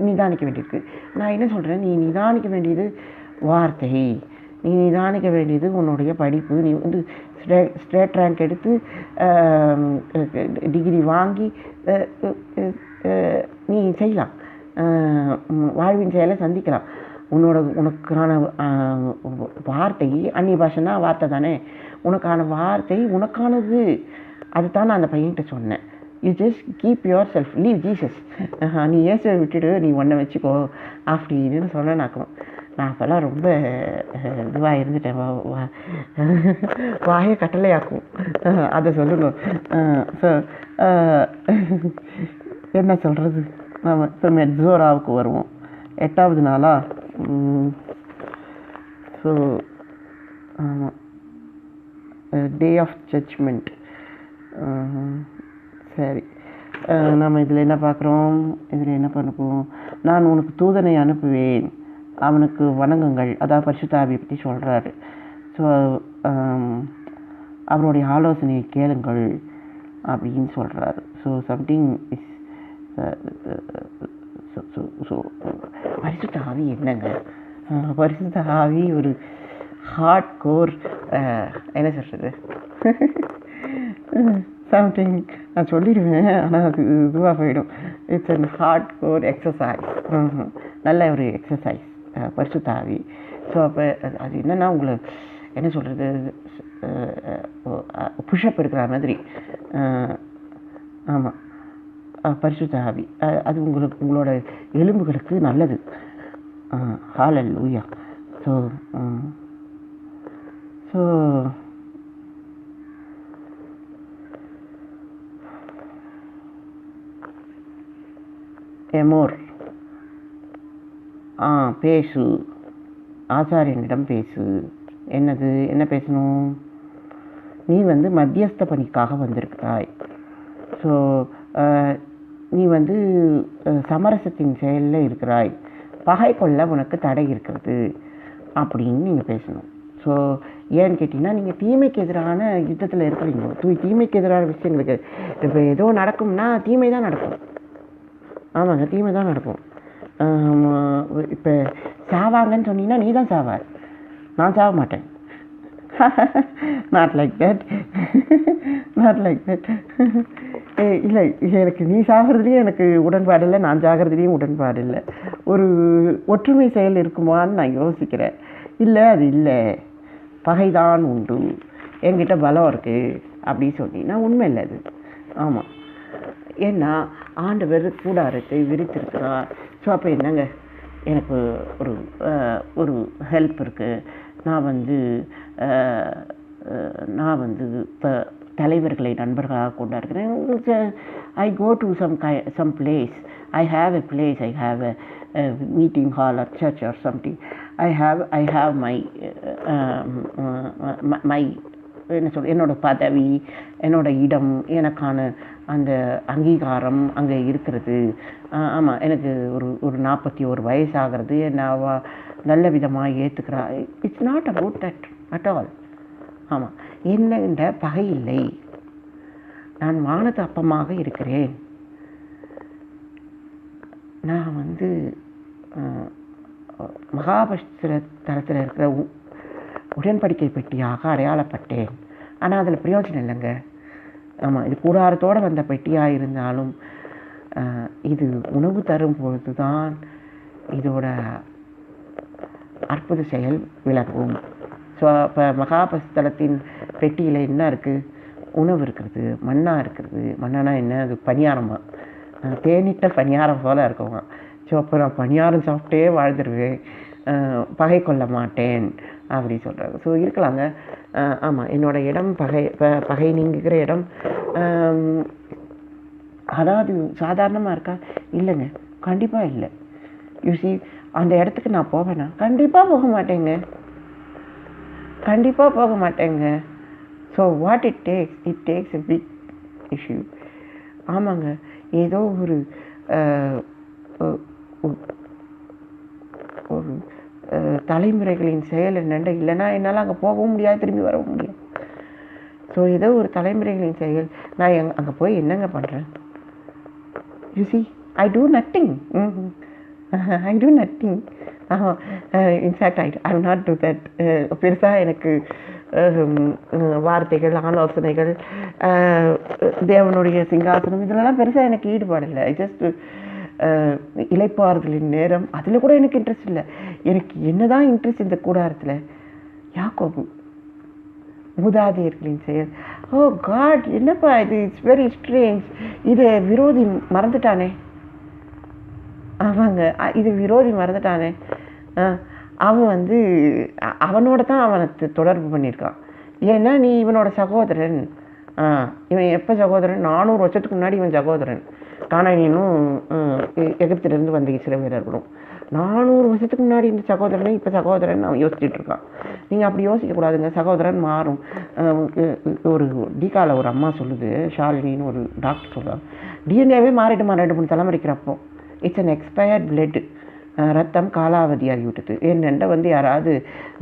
நிதானிக்க வேண்டியிருக்கு. நான் என்ன சொல்கிறேன், நீ நிதானிக்க வேண்டியது வார்த்தை, நீ நிதானிக்க வேண்டியது உன்னுடைய படிப்பு. நீ வந்து ஸ்டேட் ரேங்க் எடுத்து டிகிரி வாங்கி நீ செய்யலாம், வாழ்வின் செயலை சந்திக்கலாம். உனக்கான வார்த்தை, அந்நிய பாஷைன்னா வார்த்தை தானே, உனக்கான வார்த்தை உனக்கானது. அதுதான் நான் அந்த பையன்கிட்ட சொன்னேன். You just keep your self, leave Jesus, நீ இயேசுவை விட்டுடு, நீ ஒன்றை வச்சுக்கோ அப்படின்னு சொன்னேனாக்கும். நான் அப்போல்லாம் ரொம்ப இதுவாக இருந்துட்டேன், வாயை கட்டளையாக்கும். அதை சொல்லுங்க. ஸோ என்ன சொல்கிறது, நம்ம இப்போ மெட்சோராவுக்கு வருவோம். 8வது நாளா? ஸோ ஆமாம், டே ஆஃப் ஜட்ஜ்மெண்ட். சரி, நம்ம இதில் என்ன பார்க்குறோம், இதில் என்ன பண்ணுவோம், நான் உனக்கு தூதனை அனுப்புவேன், அவனுக்கு வணங்குங்கள். அதாவது பரிசுத்த ஆவியை பற்றி சொல்கிறாரு. ஸோ அவருடைய ஆலோசனையை கேளுங்கள் அப்படின்னு சொல்கிறாரு. ஸோ சம்திங் இஸ் ஸோ பரிசுத்த ஆவி என்னங்க? பரிசுத்த ஆவி ஒரு ஹார்ட் கோர் என்ன சொல்கிறது சம்திங் நான் சொல்லிடுவேன், ஆனால் அது இதுவாக போயிடும். It's an hard core exercise. நல்ல ஒரு எக்ஸசைஸ் பரிசுத்த ஆவி. ஸோ அப்போ அது என்னென்னா உங்களை என்ன சொல்கிறது புஷ்அப் இருக்கிற மாதிரி. ஆமாம், பரிசுத்த ஆவி அது உங்களோட எலும்புகளுக்கு நல்லது. ஹல்லேலூயா. ஸோ ஸோ எமோர் பேசு, ஆசாரியனிடம் பேசு. என்னது, என்ன பேசணும்? நீ மத்தியஸ்த பணிக்காக வந்திருக்கிறாய். ஸோ நீ சமரசத்தின் செயலில் இருக்கிறாய். பகை கொள்ள உனக்கு தடை இருக்கிறது அப்படின்னு நீங்கள் பேசணும். ஸோ ஏன்னு கேட்டிங்கன்னா, நீங்கள் தீமைக்கு எதிரான யுத்தத்தில் இருக்கிறீங்க. தீமைக்கு எதிரான விஷயங்களுக்கு இப்போ ஏதோ நடக்கும்னா தீமை தான் நடக்கும். ஆமாங்க, தீமை தான் நடக்கும். இப்போ சாவாங்கன்னு சொன்னீங்கன்னா நீ தான் சாவார், நான் சாக மாட்டேன். Not like that, not like that. இல்லை, எனக்கு நீ சாகிறதுலேயும் எனக்கு உடன்பாடு இல்லை, நான் சாகிறதுலேயும் உடன்பாடு இல்லை. ஒரு ஒற்றுமை செயல் இருக்குமான்னு நான் யோசிக்கிறேன். இல்லை, அது இல்லை, பகைதான் உண்டு, என்கிட்ட பலம் இருக்குது அப்படின்னு சொன்னீங்கன்னா உண்மை இல்லை அது. ஆமாம், ஏன்னா ஆண்டவர் கூடாரத்தை விரித்திருக்கிறார். ஸோ அப்போ என்னங்க, எனக்கு ஒரு ஹெல்ப் இருக்குது. நான் இப்போ தலைவர்களை நண்பர்களாக கொண்டா இருக்கிறேன். I go to some place. I have a place. I have a meeting hall or church or something. I have my என்ன சொல், என்னோட பதவி, என்னோட இடம், எனக்கான அந்த அங்கீகாரம் அங்கே இருக்கிறது. ஆமாம், எனக்கு ஒரு 41 வயசாகிறது, என்ன நல்ல விதமாக ஏற்றுக்கிறா. It's not about that at all. ஆமாம், என்னென்ற பகை இல்லை. நான் வானத்து அப்பமாக இருக்கிறேன். நான் மகாபஸ்திர தரத்தில் இருக்கிற உடன்படிக்கை பெட்டியாக அடையாளப்பட்டேன். ஆனால் அதில் பிரயோஜனம் இல்லைங்க. ஆமாம், இது கூடாரத்தோடு வந்த பெட்டியாக இருந்தாலும் இது உணவு தரும் பொழுது தான் இதோட அற்புத செயல் விளங்கும். ஸோ இப்போ மகாபஸ்தலத்தின் பெட்டியில் என்ன இருக்குது? உணவு இருக்கிறது, மண்ணா இருக்கிறது. மண்ணானா என்ன? அது பணியாரமா, தேனிட்ட பணியாரம் போல் இருக்குமா. ஸோ அப்போ நான் பணியாரம் சாப்பிட்டே வாழ்ந்துருவேன், பகை கொள்ள மாட்டேன் அப்படி சொல்கிறாங்க. ஸோ இருக்கலாங்க. ஆமாம், என்னோடய இடம் பகை நீங்கிற இடம். அதாவது சாதாரணமாக இருக்கா? இல்லைங்க, கண்டிப்பாக இல்லை. யூசி, அந்த இடத்துக்கு நான் போவேனா? கண்டிப்பாக போக மாட்டேங்க, கண்டிப்பாக போக மாட்டேங்க. So what it takes a big issue. ஆமாங்க, ஏதோ ஒரு தலைமுறைகளின் செயல் என்னென்ன இல்லைன்னா என்னால் அங்கே போகவும் முடியாது, திரும்பி வரவும் முடியாது. ஸோ ஏதோ ஒரு தலைமுறைகளின் செயல். நான் அங்கே போய் என்னங்க பண்ணுறேன்? You see, I two nothing. I two nothing. In fact I will not do that. பெருசாக எனக்கு வார்த்தைகள், ஆலோசனைகள், தேவனுடைய சிங்காசனம் இதிலெல்லாம் பெருசாக எனக்கு ஈடுபாடு இல்லை. ஐ ஜஸ்ட் இளைப்பாறுதலின் நேரம், அதில் கூட எனக்கு இன்ட்ரெஸ்ட் இல்லை. எனக்கு என்ன தான் இன்ட்ரெஸ்ட் இந்த கூடாரத்தில்? யாக்கோபு, மூதாதையர்களின் செயல். ஓ காட், என்னப்பா இது? It's very strange. இதை விரோதி மறந்துட்டானே. ஆமாங்க, இது விரோதி மறந்துட்டானே. அவன் அவனோட தான் அவனை தொடர்பு பண்ணியிருக்கான். ஏன்னா நீ இவனோட சகோதரன். இவன் எப்போ சகோதரன்? 400 வருஷத்துக்கு முன்னாடி இவன் சகோதரன். கானானியனும் எகிப்திலிருந்து வந்த இஸ்ரவேலர்களும் 400 வருஷத்துக்கு முன்னாடி இந்த சகோதரனை இப்போ சகோதரன் அவன் யோசிச்சுட்டு இருக்கான். நீங்கள் அப்படி யோசிக்கக்கூடாதுங்க, சகோதரன் மாறும். ஒரு டிகாவில் ஒரு அம்மா சொல்லுது, ஷாலினின்னு ஒரு டாக்டர் சொல்லுவாங்க, டிஎன்ஏவே மாறிடுமா 2-3 தலைமுறைக்கிறப்போ. It's an expired blood. ரத்தம் காலாவதி ஆகிவிட்டது. என்னென்ன யாராவது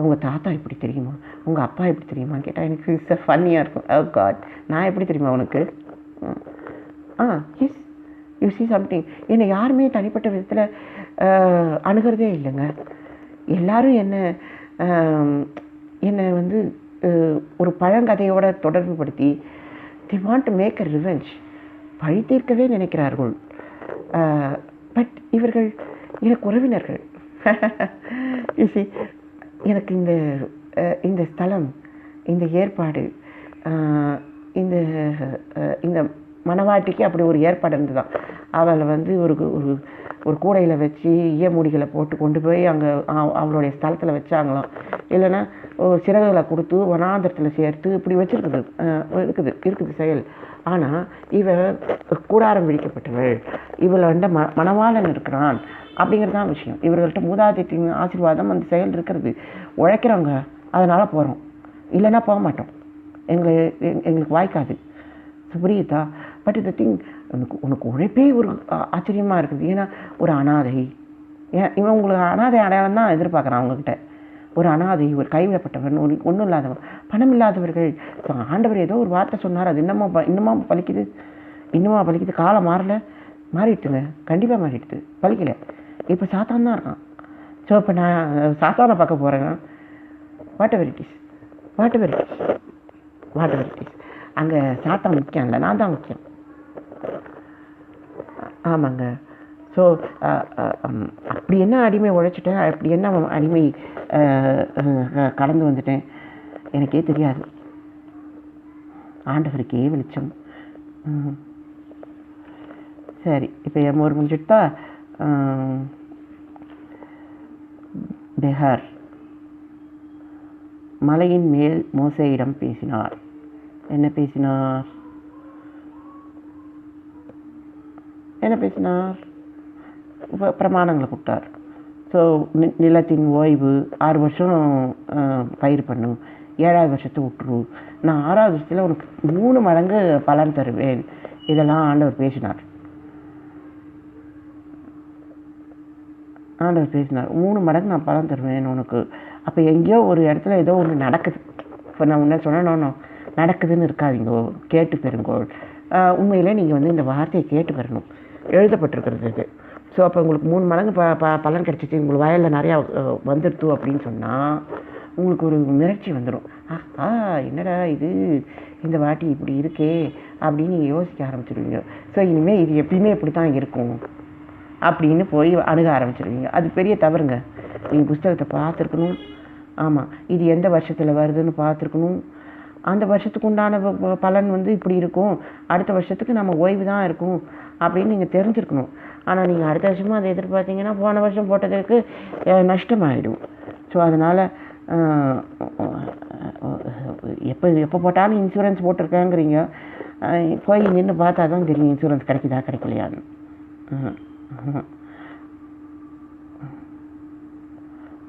உங்கள் தாத்தா எப்படி தெரியுமா, உங்கள் அப்பா எப்படி தெரியுமான்னு கேட்டால் எனக்கு ஃபன்னியாக இருக்கும். ஓ காட், நான் எப்படி தெரியுமா உனக்கு? Yes, you see something. என்னை யாருமே தனிப்பட்ட விதத்தில் அணுகிறதே இல்லைங்க. எல்லோரும் என்ன என்னை வந்து ஒரு பழங்கதையோட தொடர்பு படுத்தி they want to make a revenge, பழி தீர்க்கவே நினைக்கிறார்கள். பட் இவர்கள் எனக்கு உறவினர்கள். எனக்கு இந்த ஸ்தலம், இந்த ஏற்பாடு, இந்த இந்த மணவாட்டிக்கு அப்படி ஒரு ஏற்பாடு இருந்துதான். அவளை வந்து ஒரு ஒரு கூடையில் வச்சு ஈயமூடிகளை போட்டு கொண்டு போய் அங்கே அவளுடைய ஸ்தலத்தில் வச்சாங்களாம். இல்லைன்னா சிறகுகளை கொடுத்து வனாந்தரத்தில் சேர்த்து இப்படி இருக்குது செயல். ஆனால் இவ கூடாரம் விழிக்கப்பட்டவள், இவளை வந்து மணவாளன் இருக்கிறான் அப்படிங்கிறது தான் விஷயம். இவர்கள்ட்ட மூதாதையத்தின் ஆசீர்வாதம் அந்த செயல் இருக்கிறது. உழைக்கிறவங்க அதனால் போகிறோம், இல்லைன்னா போக மாட்டோம். எங்களுக்கு வாய்க்காது. புரியுதா? பட் இந்த திங் உனக்கு உழைப்பே ஒரு ஆச்சரியமாக இருக்குது. ஏன்னா ஒரு அனாதை, இவன் உங்களுக்கு அனாதை அடையாளம் தான் எதிர்பார்க்குறான் அவங்கக்கிட்ட. ஒரு அனாதை, ஒரு கைவிடப்பட்டவன், ஒரு ஒன்றும் இல்லாதவன், பணம் இல்லாதவர்கள். ஆண்டவர் ஏதோ ஒரு வார்த்தை சொன்னார், அது இன்னுமா பலிக்குது. காலம் மாறிடுதுங்க, கண்டிப்பாக மாறிடுது, பலிக்கலை. இப்போ சாத்தான் தான் இருக்கான். ஸோ இப்போ நான் சாத்தானை பார்க்க போகிறேன்னா வாட் எவர் இட் இஸ் அங்கே சாத்தான் முக்கியம் இல்லை, நான் தான் முக்கியம். ஆமாங்க. ஸோ அப்படி என்ன அடிமை உழைச்சிட்டேன், அப்படி என்ன அடிமை கடந்து வந்துட்டேன் எனக்கே தெரியாது. ஆண்டவருக்கே வெளிச்சம். சரி, இப்போ ஒரு முடிச்சுட்டா. பெஹர் மலையின் மேல் மோசேயிடம் பேசினார். என்ன பேசினார்? பிரமாணங்களை கொடுத்தார். ஸோ நிலத்தின் ஓய்வு 6 வருஷம் பயிர் பண்ணும், 7வது வருஷத்தை விட்டுரு, நான் 6வது வருஷத்தில் உனக்கு 3 மடங்கு பலன் தருவேன். இதெல்லாம் ஆண்டவர் பேசினார். 3 மடங்கு நான் பலன் தருவேன் உனக்கு. அப்போ எங்கேயோ ஒரு இடத்துல ஏதோ ஒன்று நடக்குது. இப்போ நான் உன்ன சொன்னோன்னு நடக்குதுன்னு இருக்காதீங்கோ, கேட்டு பெறுங்கோ. உண்மையிலே நீங்கள் வந்து இந்த வார்த்தையை கேட்டு பெறணும், எழுதப்பட்டிருக்கிறது. ஸோ அப்போ உங்களுக்கு 3 மடங்கு பலன் கிடச்சிச்சு, உங்களுக்கு வயலில் நிறையா வந்துடுத்து அப்படின்னு சொன்னால் உங்களுக்கு ஒரு மிரட்சி வந்துடும். என்னடா இது, இந்த வாட்டி இப்படி இருக்கே அப்படின்னு நீங்கள் யோசிக்க ஆரம்பிச்சிடுவீங்க. ஸோ இனிமேல் இது எப்பயுமே இப்படி தான் இருக்கும் அப்படின்னு போய் அணுக ஆரம்பிச்சிடுவீங்க. அது பெரிய தவறுங்க. நீங்கள் புஸ்தகத்தை பார்த்துருக்கணும். ஆமாம், இது எந்த வருஷத்தில் வருதுன்னு பார்த்துருக்கணும். அந்த வருஷத்துக்கு உண்டான பலன் வந்து இப்படி இருக்கும், அடுத்த வருஷத்துக்கு நம்ம ஓய்வு தான் இருக்கும் அப்படின்னு நீங்கள் தெரிஞ்சுருக்கணும். ஆனால் நீங்கள் அடுத்த வருஷமும் அதை எதிர்பார்த்தீங்கன்னா போன வருஷம் போட்டதுக்கு நஷ்டமாயிடும். ஸோ அதனால் எப்போ போட்டாலும் இன்சூரன்ஸ் போட்டிருக்கேங்கிறீங்க, போய் நின்று பார்த்தா தான் தெரியும் இன்சூரன்ஸ் கிடைக்குதா கிடைக்கலையான்னு.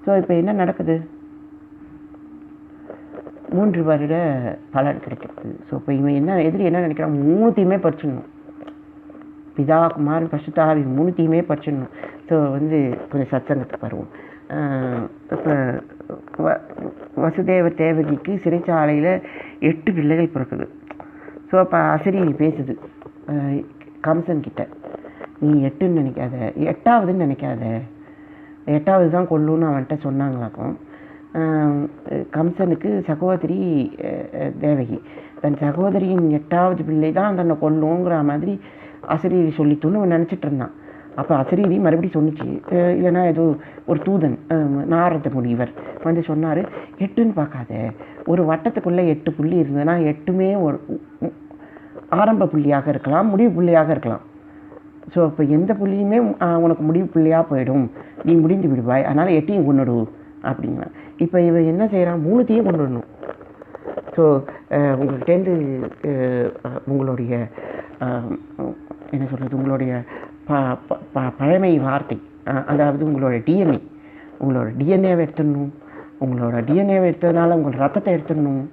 ஸோ இப்போ என்ன நடக்குது? 3 வருட பலன் கிடைக்கிறது. ஸோ இப்போ இவன் என்ன நினைக்கிறான்? 3த்தையுமே பறிச்சிடணும். பிதா, குமாரன், பரிசுத்த ஆவி 3த்தையுமே பறிச்சிடணும். ஸோ வந்து கொஞ்சம் சத்சங்கத்துக்கு வருவோம். இப்போ வசுதேவ தேவகிக்கு சிறைச்சாலையில் 8 பிள்ளைகள் பிறக்குது. ஸோ அப்போ அசரீரி பேசுது கம்சன் கிட்ட, நீ 8ன்னு நினைக்காத, 8ஆவதுன்னு நினைக்காத, 8ஆவது தான் கொல்லுன்னு அவன்கிட்ட சொன்னாங்களாக்கும். கம்சனுக்கு சகோதரி தேவகி, தன் சகோதரியின் 8ஆவது பிள்ளை தான் தன்னை கொல்லுங்கிற மாதிரி அசரீரி சொல்லிட்டுன்னு அவன் நினச்சிட்டு இருந்தான். அப்போ அசரீரி மறுபடியும் சொன்னிச்சு, இல்லைன்னா ஏதோ ஒரு தூதன் நாரத முனிவர் வந்து சொன்னார், 8ன்னு பார்க்காத, ஒரு வட்டத்துக்குள்ளே 8 புள்ளி இருந்ததுன்னா 8மே ஒரு ஆரம்ப புள்ளியாக இருக்கலாம், முடிவு புள்ளியாக இருக்கலாம். ஸோ இப்போ எந்த புள்ளியுமே உனக்கு முடிவு புள்ளியாக போயிடும், நீ முடிந்து விடுவாய், அதனால் 8ஐயும் கொண்டுடு அப்படிங்களா. இப்போ இவன் என்ன செய்கிறான்? 3த்தையும் கொண்டு வரணும். ஸோ உங்கள்கிட்டேருந்து உங்களுடைய என்ன சொல்கிறது, உங்களுடைய பழமை வார்த்தை, அதாவது உங்களோட டிஎன்ஏவை எடுத்துடணும். உங்களோட டிஎன்ஏவை எடுத்ததுனால உங்கள் ரத்தத்தை எடுத்துடணும்.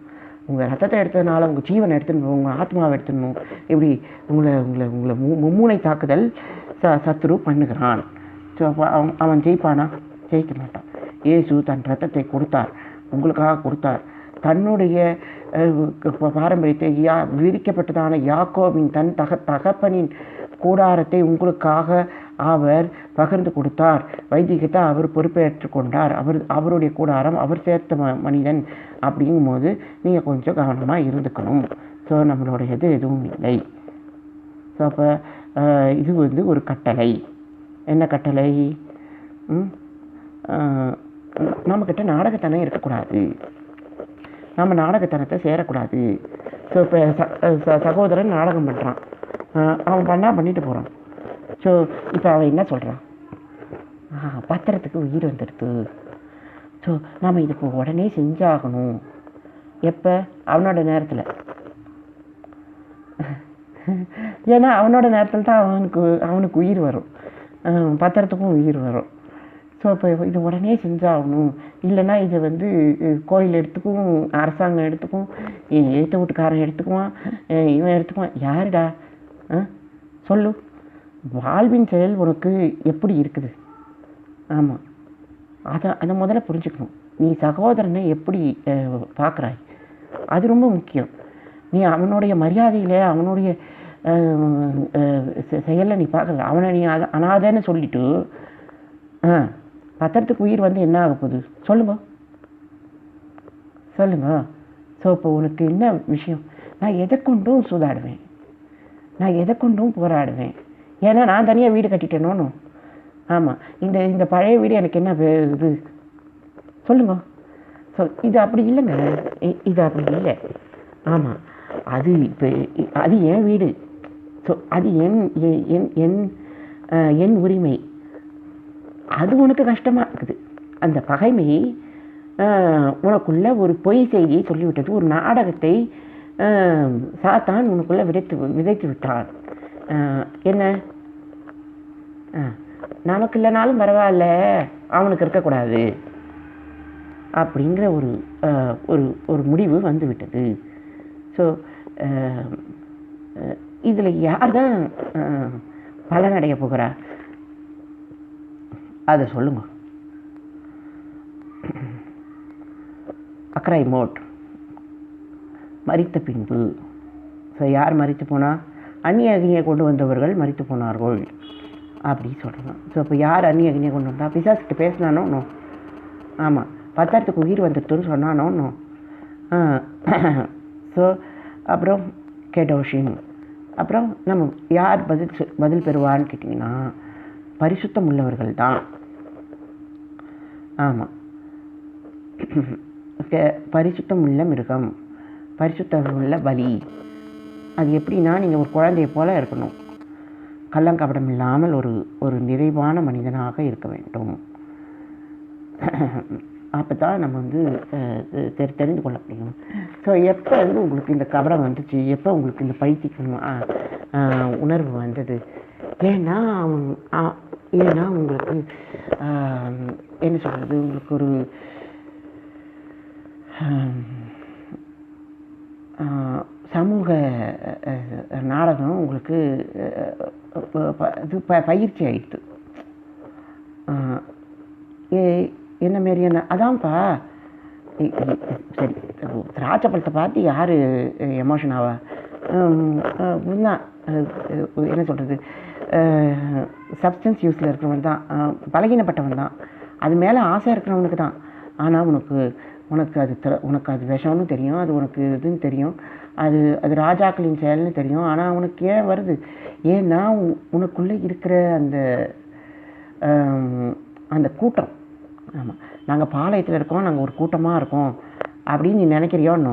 உங்கள் ரத்தத்தை எடுத்ததுனால உங்கள் ஜீவனை எடுத்துடணும், உங்கள் ஆத்மாவை எடுத்துடணும். இப்படி உங்களை மும்முனை தாக்குதல் சத்ரு பண்ணுகிறான். ஸோ அப்போ அவன் ஜெயிப்பானா? ஜெயிக்க மாட்டான். இயேசு தன் ரத்தத்தை கொடுத்தார், உங்களுக்காக கொடுத்தார். தன்னுடைய பாரம்பரியத்தை விரிக்கப்பட்டதான யாக்கோபின் தன் தகப்பனின் கூடாரத்தை உங்களுக்காக அவர் பகிர்ந்து கொடுத்தார். வைதிகத்தை அவர் பொறுப்பேற்று கொண்டார். அவருடைய கூடாரம் அவர் சேர்த்த மனிதன் அப்படிங்கும்போது நீங்கள் கொஞ்சம் கவனமாக இருந்துக்கணும். ஸோ நம்மளுடையது எதுவும் இல்லை. ஸோ அப்போ இது வந்து ஒரு கட்டளை. என்ன கட்டளை? நம்மக்கிட்ட நாடகத்தனம் இருக்கக்கூடாது, நம்ம நாடகத்தனத்தை சேரக்கூடாது. ஸோ இப்போ சகோதரன் நாடகம் பண்ணுறான், அவன் பண்ணிட்டு போகிறான். ஸோ இப்போ அவன் என்ன சொல்கிறான்? பத்திரத்துக்கு உயிர் வந்துடுது. ஸோ நாம் இது இப்போ உடனே செஞ்சாகணும். எப்போ? அவனோட நேரத்தில். ஏன்னா அவனோட நேரத்தில் தான் அவனுக்கு உயிர் வரும், பத்திரத்துக்கும் உயிர் வரும். ஸோ இப்போ இது உடனே செஞ்சாகணும். இல்லைன்னா இதை வந்து கோயில் எடுத்துக்கும், அரசாங்கம் எடுத்துக்கும், எழுத்த வீட்டுக்காரன் எடுத்துக்குவான், இவன் எடுத்துக்குவான். யாருடா சொல்லு? வாழ்வின் செயல் உனக்கு எப்படி இருக்குது? ஆமாம், அதை முதல்ல புரிஞ்சுக்கணும். நீ சகோதரனை எப்படி பார்க்குறாய், அது ரொம்ப முக்கியம். நீ அவனுடைய மரியாதையில் அவனுடைய செயலில் நீ பார்க்கல. அவனை நீ அனாதைன்னு சொல்லிட்டு பத்திரத்துக்கு உயிர் வந்து என்ன ஆக போகுது? சொல்லுங்க. ஸோ இப்போ உனக்கு என்ன விஷயம்? நான் எதை கொண்டும் சூதாடுவேன், நான் எதை கொண்டும் போராடுவேன். ஏன்னா நான் தனியாக வீடு கட்டிட்டேனோன்னு. ஆமாம், இந்த பழைய வீடு எனக்கு என்ன இது சொல்லுங்க. ஸோ இது அப்படி இல்லைங்க, இது அப்படி இல்லை. ஆமாம், அது என் வீடு. ஸோ அது என் உரிமை. அது உனக்கு கஷ்டமாக இருக்குது. அந்த பகைமை உனக்குள்ள ஒரு பொய் செய்தியை சொல்லிவிட்டது. ஒரு நாடகத்தை சாத்தான் உனக்குள்ள விதைத்து விட்டான். என்ன? நமக்கு இல்லைனாலும் பரவாயில்ல, அவனுக்கு இருக்கக்கூடாது அப்படிங்கிற ஒரு முடிவு வந்து விட்டது. ஸோ இதில் யார் தான் பலனடைய போகிறா? அதை சொல்லுங்க. அக்ராய் மோட் மரித்த பின்பு. ஸோ யார் மரித்து போனால்? அந்நிய அக்னியை கொண்டு வந்தவர்கள் மரித்து போனார்கள் அப்படி சொல்கிறாங்க. ஸோ இப்போ யார் அந்நிய அக்னியை கொண்டு வந்தா? பிசாசுக்கிட்ட பேசினானோ? ஆமாம், பத்திரத்துக்கு உயிர் வந்துட்டுன்னு சொன்னானோ? ஸோ அப்புறம் கேட்டோஷியம். அப்புறம் நம்ம யார் பதில் பெறுவான்னு கேட்டிங்கன்னா, பரிசுத்தம் உள்ளவர்கள் தான். ஆமாம், பரிசுத்தம் உள்ள மிருகம், பரிசுத்தம் உள்ள பலி. அது எப்படின்னா, நீங்கள் ஒரு குழந்தைய போல் இருக்கணும், கள்ளங்கபடம் இல்லாமல் ஒரு நிறைவான மனிதனாக இருக்க வேண்டும். அப்போ தான் நம்ம வந்து தெரிந்து கொள்ள முடியும். ஸோ எப்போ வந்து உங்களுக்கு இந்த கபடம் வந்துச்சு, எப்போ உங்களுக்கு இந்த பைத்தியம் உணர்வு வந்தது? ஏன்னா உங்களுக்கு என்ன சொல்கிறது, உங்களுக்கு ஒரு சமூக நாடகம் உங்களுக்கு இது பயிற்சி ஆகிடுது. என்ன மாரியான அதான்ப்பா. சரி, திராட்சை பழத்தை பார்த்து யார் எமோஷன் ஆவா? என்ன சொல்கிறது, சப்ஸ்டன்ஸ் யூஸில் இருக்கிறவன் தான், பலகீனப்பட்டவன் தான், அது மேலே ஆசை இருக்கிறவனுக்கு தான். ஆனால் உனக்கு அது விஷம்னு தெரியும், அது உனக்கு இதுன்னு தெரியும், அது ராஜாக்களின் செயல்னு தெரியும். ஆனால் உனக்கு ஏன் வருது? ஏன்னா உனக்குள்ளே இருக்கிற அந்த கூட்டம். ஆமாம், நாங்கள் பாளையத்தில் இருக்கோம், நாங்கள் ஒரு கூட்டமாக இருக்கோம் அப்படின்னு நீ நினைக்கிறியோன்னோ?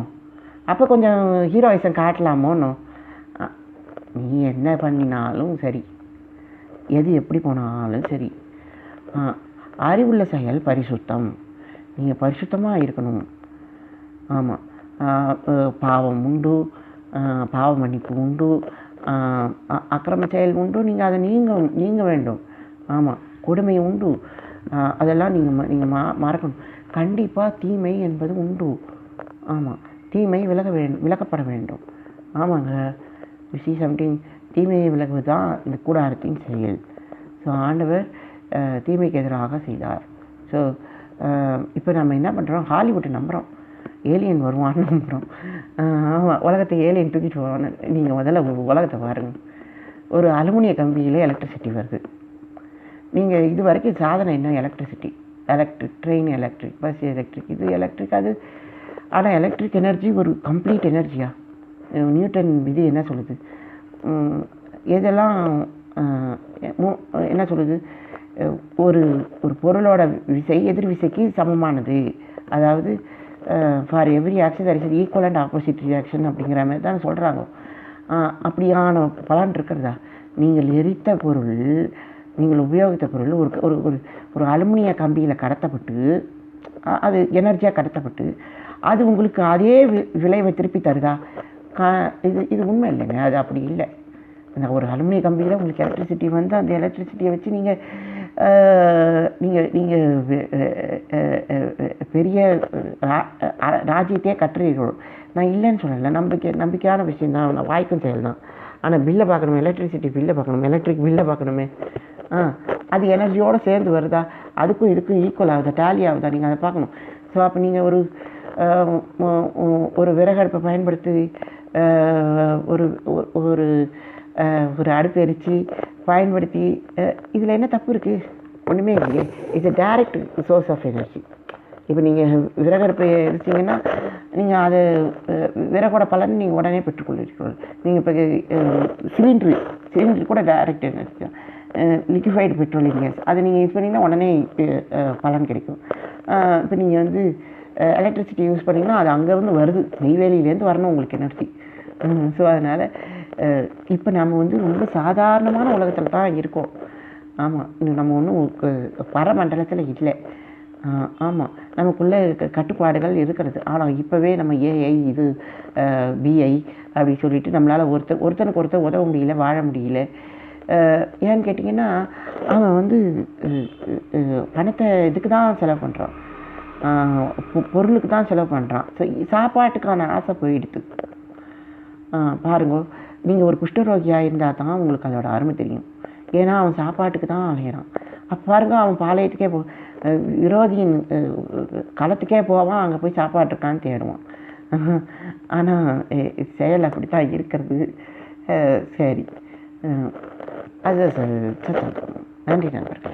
அப்போ கொஞ்சம் ஹீரோயிசம் காட்டலாமோன்னோ? நீ என்ன பண்ணினாலும் சரி, எது எப்படி போனாலும் சரி, அறிவுள்ள செயல் பரிசுத்தம். நீங்கள் பரிசுத்தமாக இருக்கணும். ஆமாம், பாவம் உண்டு, பாவ மன்னிப்பு உண்டு, அக்கிரம செயல் உண்டு, நீங்கள் அதை நீங்க வேண்டும். ஆமாம், கொடுமை உண்டு, அதெல்லாம் நீங்கள் மறக்கணும். கண்டிப்பாக தீமை என்பது உண்டு. ஆமாம், தீமை விலக்கப்பட வேண்டும். ஆமாங்க, சி சம்திங், தீமையை விலகுவது தான் இந்த கூடாரத்தின் செயல். ஸோ ஆண்டவர் தீமைக்கு எதிராக செய்தார். ஸோ இப்போ நம்ம என்ன பண்ணுறோம்? ஹாலிவுட்டை நம்புகிறோம், ஏலியன் வருவான்னு நம்புகிறோம். ஆமாம், உலகத்தை ஏலியன் தூக்கிட்டு வருவான்னு. நீங்கள் முதல்ல உலகத்தை பாருங்கள். ஒரு அலுமினிய கம்பியிலே எலக்ட்ரிசிட்டி வருது. நீங்கள் இது வரைக்கும் சாதனை என்ன electricity, electric train, electric bus, electric இது எலக்ட்ரிக் அது. ஆனால் எலக்ட்ரிக் எனர்ஜி ஒரு கம்ப்ளீட் எனர்ஜியா? நியூட்டன் விதி என்ன சொல்லுது? எதெல்லாம் என்ன சொல்லுது? ஒரு ஒரு பொருளோட விசை எதிர் விசைக்கு சமமானது. அதாவது for every action that is equal and opposite reaction அப்படிங்கிற மாதிரி தான் சொல்கிறாங்க. அப்படியான பலன் இருக்கிறதா? நீங்கள் எரித்த பொருள், நீங்கள் உபயோகித்த பொருள் ஒரு ஒரு ஒரு ஒரு அலுமினிய கம்பியில் கடத்தப்பட்டு, அது எனர்ஜியாக கடத்தப்பட்டு, அது உங்களுக்கு அதே விளைவை திருப்பி தருதா? இது உண்மை இல்லைங்க. அது அப்படி இல்லை. அந்த ஒரு அலுமினிய கம்பியில் உங்களுக்கு எலக்ட்ரிசிட்டி வந்து அந்த எலக்ட்ரிசிட்டியை வச்சு நீங்கள் பெரிய ராஜ்யத்தையே கட்டுறீர்கள். நான் இல்லைன்னு சொல்லலை, நம்பிக்கையான விஷயம் தான், நான் வாய்க்கும் செயல் தான். ஆனால் பில்லை பார்க்கணுமே, எலக்ட்ரிசிட்டி பில்லை பார்க்கணும், எலக்ட்ரிக் பில்லை பார்க்கணுமே. அது எனர்ஜியோடு சேர்ந்து வருதா, அதுக்கும் இதுக்கும் ஈக்குவல் ஆகுதா, டேலி ஆகுதா, நீங்கள் அதை பார்க்கணும். ஸோ அப்போ நீங்கள் ஒரு விறகடுப்பை பயன்படுத்தி ஒரு ஒரு ஒரு அடுப்பு எரித்து பயன்படுத்தி இதில் என்ன தப்பு இருக்குது? ஒன்றுமே இல்லையே. It's a direct source of energy. இப்போ நீங்கள் விறகடுப்பை எரிச்சிங்கன்னா நீங்கள் அது விறகோட பலன் நீங்கள் உடனே பெற்றுக்கொள்கிறீர்கள். நீங்கள் இப்போ சிலிண்ட்ரு கூட டைரக்ட் எனர்ஜி தான். லிக்விஃபைடு பெட்ரோலியம் கேஸ் அதை நீங்கள் யூஸ் பண்ணிங்கன்னா உடனே பலன் கிடைக்கும். இப்போ நீங்கள் வந்து எலக்ட்ரிசிட்டி யூஸ் பண்ணிங்கன்னா அது அங்கேருந்து வருது, நெய்வேலியிலேருந்து வரணும் உங்களுக்கு எனர்ஜி. ஸோ அதனால் இப்போ நம்ம வந்து ரொம்ப சாதாரணமான உலகத்தில் தான் இருக்கோம். ஆமாம், நம்ம ஒன்றும் பரமண்டலத்தில் இல்லை. ஆமாம், நமக்குள்ளே கட்டுப்பாடுகள் இருக்கிறது. ஆனால் இப்போவே நம்ம ஏஐ இது பிஐ அப்படி சொல்லிட்டு நம்மளால் ஒருத்தனுக்கு ஒருத்தர் உதவ முடியல, வாழ முடியல. ஏன்னு கேட்டிங்கன்னா அவன் வந்து பணத்தை இதுக்கு தான் செலவு பண்ணுறான், பொருளுக்கு தான் செலவு பண்ணுறான். ஸோ சாப்பாட்டுக்கான ஆசை போயிடுது. பாருங்க, நீங்கள் ஒரு குஷ்டரோகியாக இருந்தால் தான் உங்களுக்கு அதோட அருமை தெரியும். ஏன்னா அவன் சாப்பாட்டுக்கு தான் அலையிறான். அப்போ பாருங்க, அவன் பாளையத்துக்கே விரோதியின் களத்துக்கே போவான், அங்கே போய் சாப்பாடு இருக்கான்னு தேடுவான். ஆனால் செயல் அப்படி தான் இருக்கிறது. சரி, அது நன்றி நண்பர்கள்.